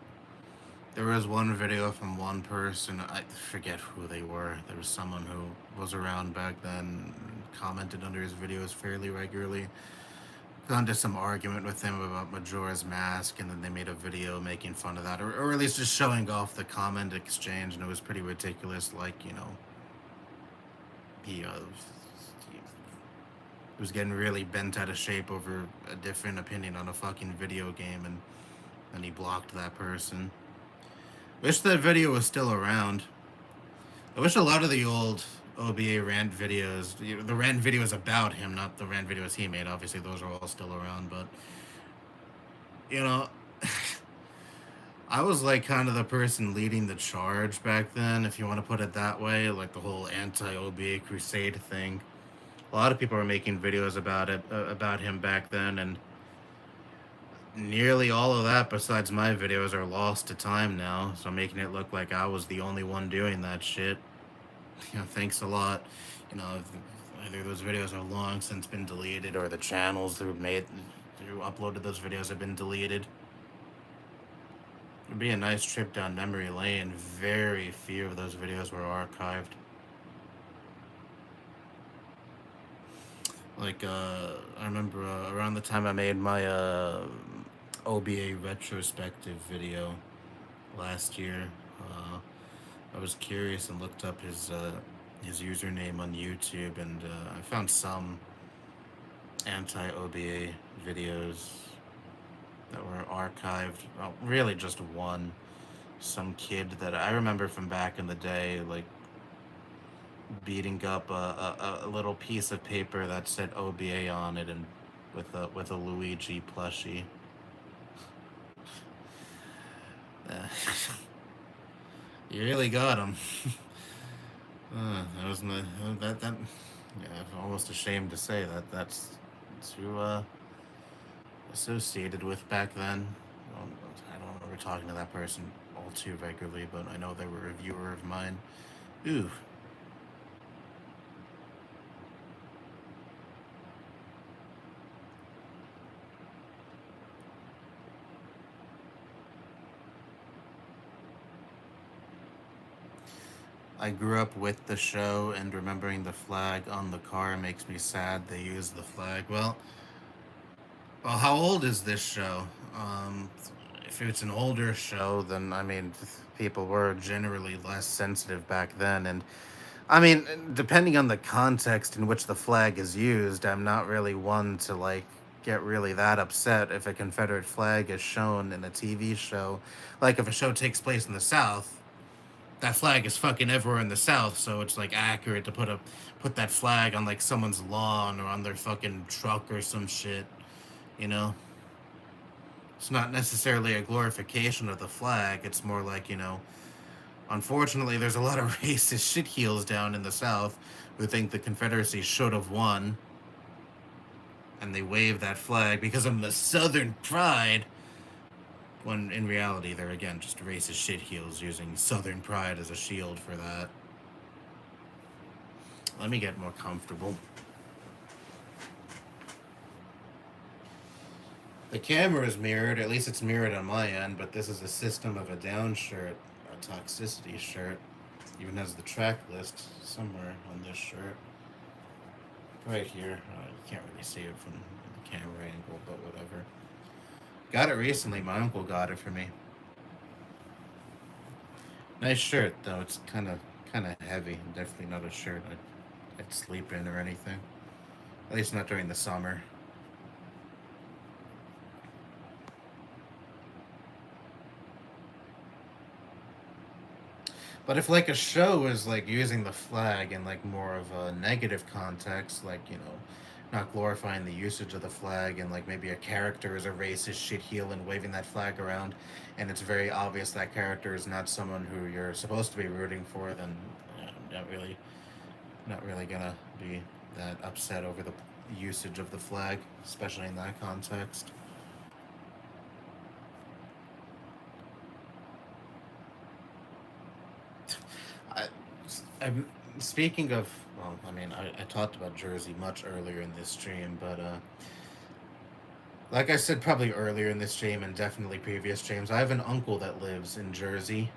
there was one video from one person. I forget who they were. There was someone who was around back then, commented under his videos fairly regularly. Got into some argument with him about Majora's Mask, and then they made a video making fun of that, or at least just showing off the comment exchange, and it was pretty ridiculous. Like, he was getting really bent out of shape over a different opinion on a fucking video game, and then he blocked that person. Wish that video was still around. I wish a lot of the old OBA rant videos, the rant videos about him, not the rant videos he made, obviously those are all still around, but, you know, I was like kind of the person leading the charge back then, if you want to put it that way, like the whole anti-OBA crusade thing. A lot of people were making videos about it, about him back then, and nearly all of that, besides my videos, are lost to time now. So making it look like I was the only one doing that shit. Thanks a lot. You know, either those videos are long since been deleted, or the channels who uploaded those videos have been deleted. It'd be a nice trip down memory lane. Very few of those videos were archived. Like, I remember around the time I made my OBA retrospective video last year, I was curious and looked up his username on YouTube, and I found some anti-OBA videos that were archived. Well, really just one. Some kid that I remember from back in the day, like beating up a little piece of paper that said OBA on it, and with a Luigi plushie. Uh, you really got him. That was my that. Yeah, I'm almost ashamed to say that's who associated with back then. I don't remember talking to that person all too regularly, but I know they were a viewer of mine. Ooh. I grew up with the show, and remembering the flag on the car makes me sad they used the flag. Well, how old is this show? If it's an older show, then I mean, people were generally less sensitive back then, and I mean, depending on the context in which the flag is used, I'm not really one to like get really that upset if a Confederate flag is shown in a TV show. Like if a show takes place in the South, that flag is fucking everywhere in the South, so it's like accurate to put that flag on like someone's lawn or on their fucking truck or some shit, you know? It's not necessarily a glorification of the flag. It's more like, unfortunately, there's a lot of racist shitheels down in the South who think the Confederacy should have won, and they wave that flag because of the Southern pride, when in reality they're again just racist shitheels using Southern pride as a shield for that. Let me get more comfortable. The camera is mirrored, at least it's mirrored on my end, but this is a System of a Down shirt, a Toxicity shirt. Even has the track list somewhere on this shirt. Right here. You can't really see it from the camera angle, but whatever. Got it recently. My uncle got it for me. Nice shirt, though. It's kind of heavy. Definitely not a shirt I'd sleep in or anything. At least not during the summer. But if like a show is like using the flag in like more of a negative context, like, not glorifying the usage of the flag, and like maybe a character is a racist shitheel and waving that flag around, and it's very obvious that character is not someone who you're supposed to be rooting for, then not really gonna be that upset over the usage of the flag, especially in that context. I, I'm speaking of. Well, I mean, I talked about Jersey much earlier in this stream, but Like I said probably earlier in this stream and definitely previous streams, I have an uncle that lives in Jersey.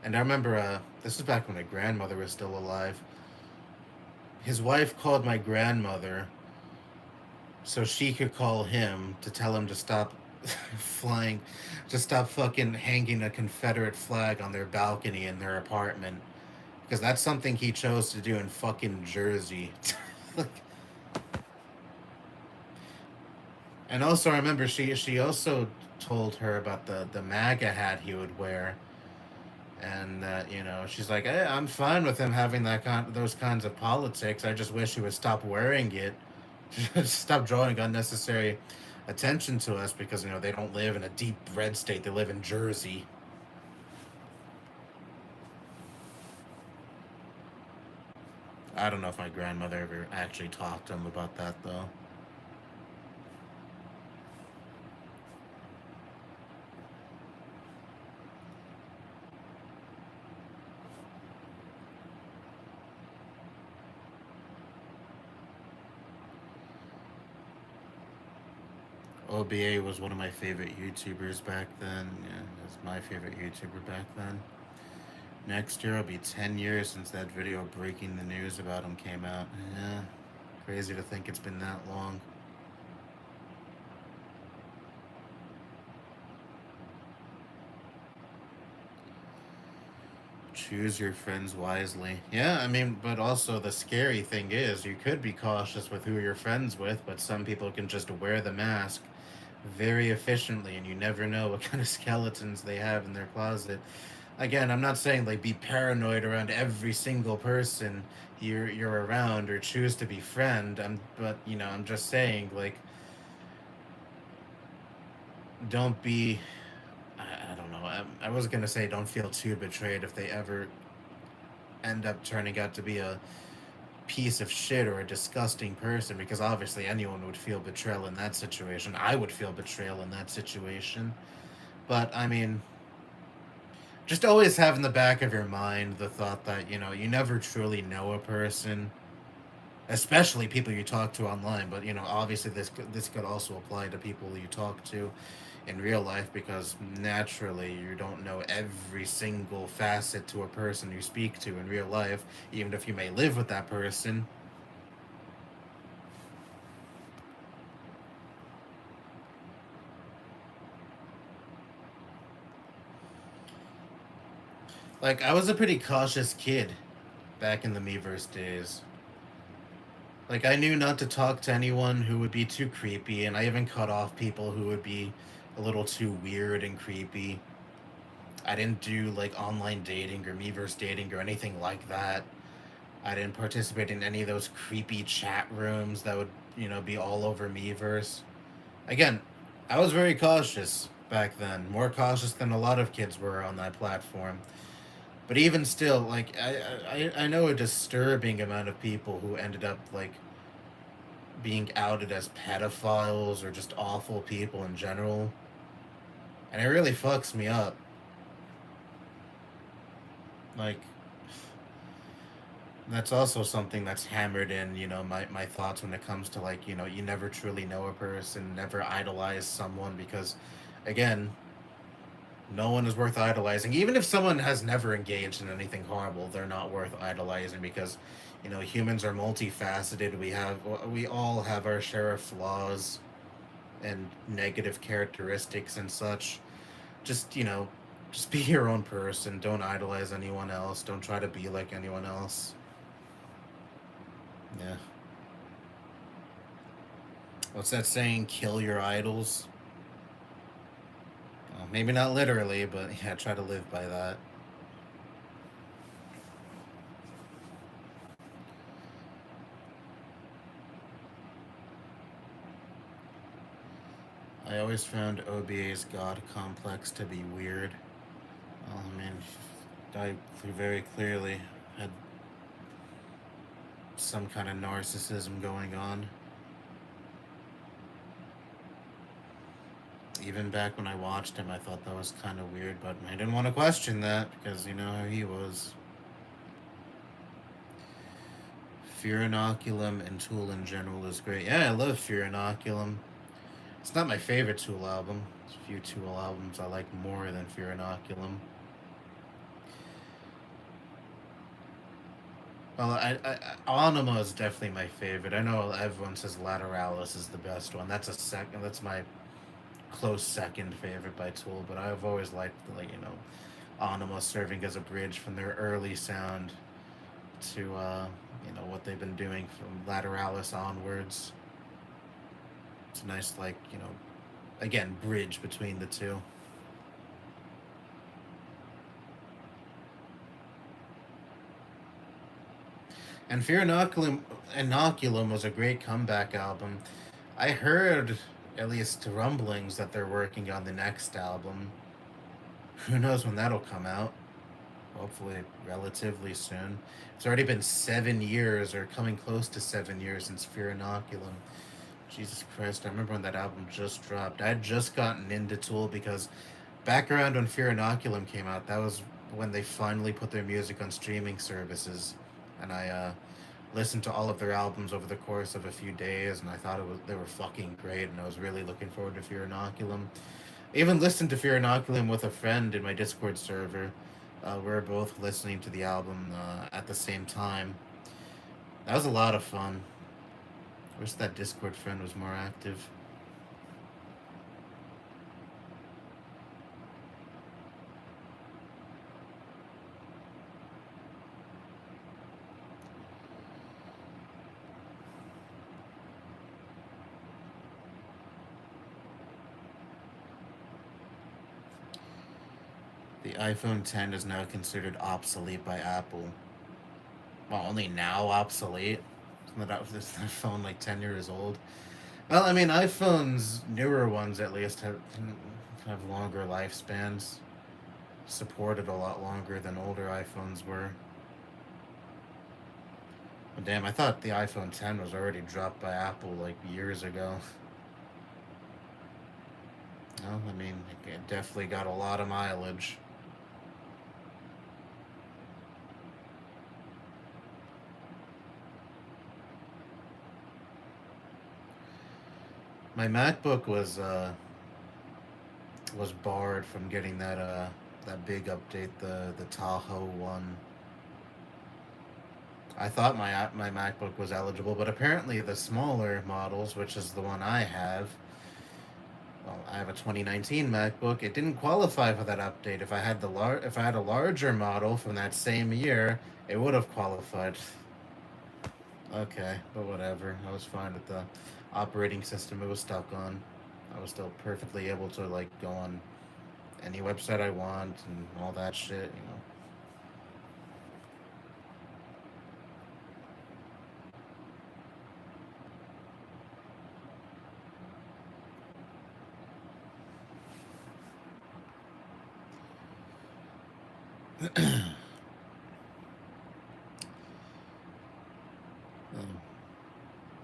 And I remember, this is back when my grandmother was still alive. His wife called my grandmother so she could call him to tell him to stop flying, to stop fucking hanging a Confederate flag on their balcony in their apartment. Because that's something he chose to do in fucking Jersey. Like, and also, I remember she also told her about the MAGA hat he would wear, and that she's like, hey, I'm fine with him having those kinds of politics. I just wish he would stop wearing it, stop drawing unnecessary attention to us because they don't live in a deep red state. They live in Jersey. I don't know if my grandmother ever actually talked to him about that though. OBA was one of my favorite YouTubers back then. Yeah, it was my favorite YouTuber back then. Next year will be 10 years since that video breaking the news about him came out. Yeah, crazy to think it's been that long. Choose your friends wisely. Yeah, I mean, but also the scary thing is you could be cautious with who you're friends with, but some people can just wear the mask very efficiently, and you never know what kind of skeletons they have in their closet. Again, I'm not saying like be paranoid around every single person you're around or choose to befriend. But I'm just saying like don't be. I don't know. I was gonna say don't feel too betrayed if they ever end up turning out to be a piece of shit or a disgusting person, because obviously anyone would feel betrayal in that situation. I would feel betrayal in that situation. But I mean, just always have in the back of your mind the thought that you never truly know a person, especially people you talk to online. But obviously this could also apply to people you talk to in real life, because naturally you don't know every single facet to a person you speak to in real life, even if you may live with that person. Like, I was a pretty cautious kid back in the Miiverse days. Like, I knew not to talk to anyone who would be too creepy, and I even cut off people who would be a little too weird and creepy. I didn't do, like, online dating or Miiverse dating or anything like that. I didn't participate in any of those creepy chat rooms that would, be all over Miiverse. Again, I was very cautious back then, more cautious than a lot of kids were on that platform. But even still, like I know a disturbing amount of people who ended up like being outed as pedophiles or just awful people in general, and it really fucks me up. Like, that's also something that's hammered in my thoughts when it comes to like you never truly know a person, never idolize someone, because again, no one is worth idolizing. Even if someone has never engaged in anything horrible, they're not worth idolizing, because humans are multifaceted. We all have our share of flaws and negative characteristics and such. Just just be your own person. Don't idolize anyone else. Don't try to be like anyone else. Yeah. What's that saying? Kill your idols. Well, maybe not literally, but yeah, try to live by that. I always found OBA's god complex to be weird. Well, I mean, I very clearly had some kind of narcissism going on. Even back when I watched him, I thought that was kind of weird, but I didn't want to question that because you know how he was. Fear Inoculum and Tool in general is great. Yeah, I love Fear Inoculum. It's not my favorite Tool album. There's a few Tool albums I like more than Fear Inoculum. Well, Anima is definitely my favorite. I know everyone says Lateralis is the best one. That's a second. That's my close second favorite by Tool. But I've always liked, like, Anima serving as a bridge from their early sound to what they've been doing from Lateralis onwards. It's a nice, like, again, bridge between the two. And Fear Inoculum was a great comeback album. I heard, at least rumblings, that they're working on the next album. Who knows when that'll come out? Hopefully, relatively soon. It's already been 7 years, or coming close to 7 years, since Fear Inoculum. Jesus Christ, I remember when that album just dropped. I had just gotten into Tool because back around when Fear Inoculum came out, that was when they finally put their music on streaming services. And I listened to all of their albums over the course of a few days, and I thought they were fucking great, and I was really looking forward to Fear Inoculum. I even listened to Fear Inoculum with a friend in my Discord server. We were both listening to the album at the same time. That was a lot of fun. I wish that Discord friend was more active. The iPhone 10 is now considered obsolete by Apple. Well, only now obsolete? Isn't that phone like 10 years old? Well, I mean, iPhones, newer ones at least, have longer lifespans. Supported a lot longer than older iPhones were. But damn, I thought the iPhone 10 was already dropped by Apple like years ago. Well, I mean, it definitely got a lot of mileage. My MacBook was barred from getting that big update, the Tahoe one. I thought my MacBook was eligible, but apparently the smaller models, which is the one I have, well, I have a 2019 MacBook. It didn't qualify for that update. If I had a larger model from that same year, it would have qualified. Okay, but whatever. I was fine with the operating system it was stuck on. I was still perfectly able to like go on any website I want and all that shit.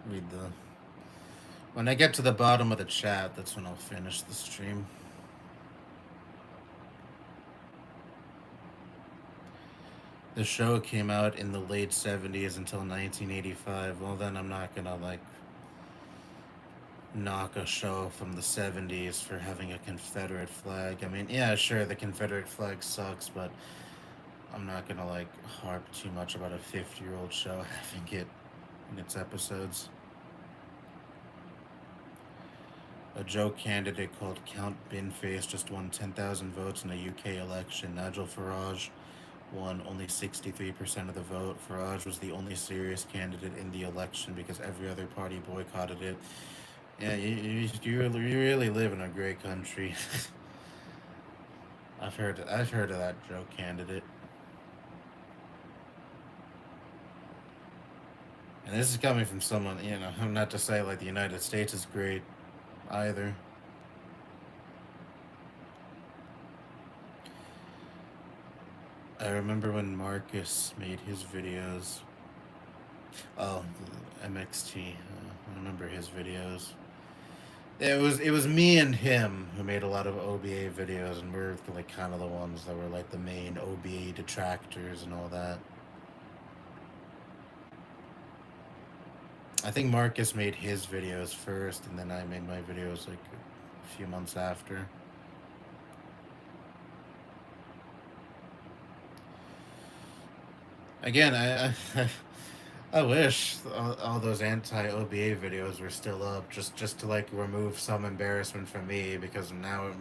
Read the. When I get to the bottom of the chat, that's when I'll finish the stream. The show came out in the late 70s until 1985. Well, then I'm not gonna like knock a show from the 70s for having a Confederate flag. I mean, yeah, sure, the Confederate flag sucks, but I'm not gonna like harp too much about a 50-year-old show having it in its episodes. A joke candidate called Count Binface just won 10,000 votes in a UK election. Nigel Farage won only 63% of the vote. Farage was the only serious candidate in the election because every other party boycotted it. Yeah, you really live in a great country. I've heard of that joke candidate. And this is coming from someone, not to say like the United States is great either. I remember when Marcus made his videos. Oh, MXT. I remember his videos. It was me and him who made a lot of OBA videos, and we're like kind of the ones that were like the main OBA detractors and all that. I think Marcus made his videos first, and then I made my videos like a few months after. Again, I wish all those anti-OBA videos were still up, just to like remove some embarrassment from me, because now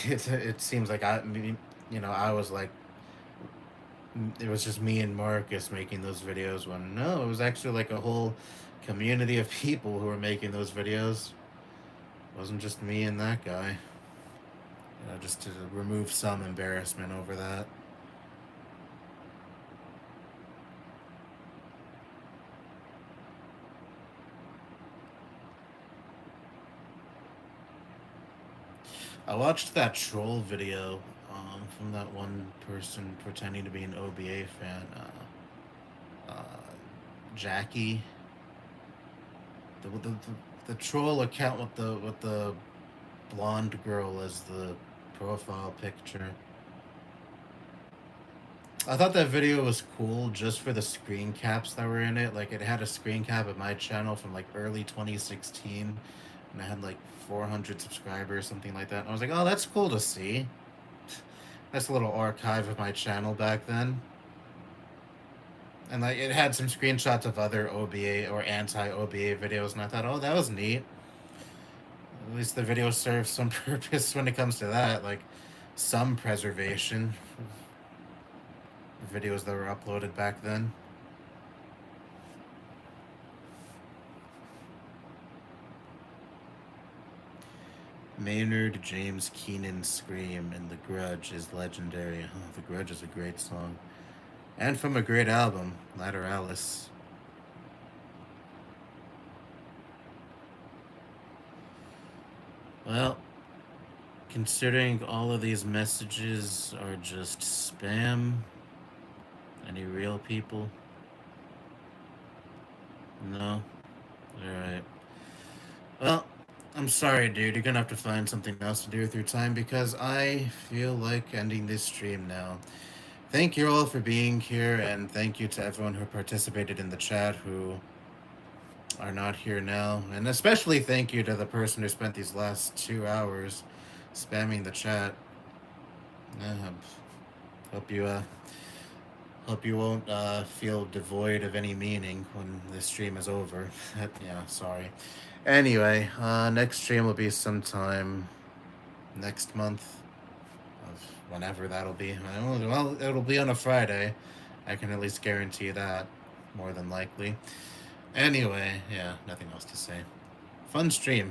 it seems like I was like, it was just me and Marcus making those videos, when no, it was actually like a whole community of people who were making those videos. It wasn't just me and that guy. Just to remove some embarrassment over that. I watched that troll video from that one person pretending to be an OBA fan. Jackie, the troll account with the blonde girl as the profile picture. I thought that video was cool just for the screen caps that were in it. Like, it had a screen cap of my channel from like early 2016, and I had like 400 subscribers, something like that. And I was like, oh, that's cool to see. That's a little archive of my channel back then. And like, it had some screenshots of other OBA or anti-OBA videos, and I thought, oh, that was neat. At least the video serves some purpose when it comes to that, like some preservation of videos that were uploaded back then. Maynard James Keenan's scream in The Grudge is legendary. Oh, The Grudge is a great song. And from a great album, Lateralis. Well, considering all of these messages are just spam, any real people? No? Alright. Well, I'm sorry, dude. You're gonna have to find something else to do with your time, because I feel like ending this stream now. Thank you all for being here, and thank you to everyone who participated in the chat who are not here now. And especially thank you to the person who spent these last 2 hours spamming the chat. Hope you hope you won't feel devoid of any meaning when this stream is over. Yeah, sorry. Anyway, next stream will be sometime next month, of whenever that'll be. Well, it'll be on a Friday. I can at least guarantee that, more than likely. Anyway, yeah, nothing else to say. Fun stream.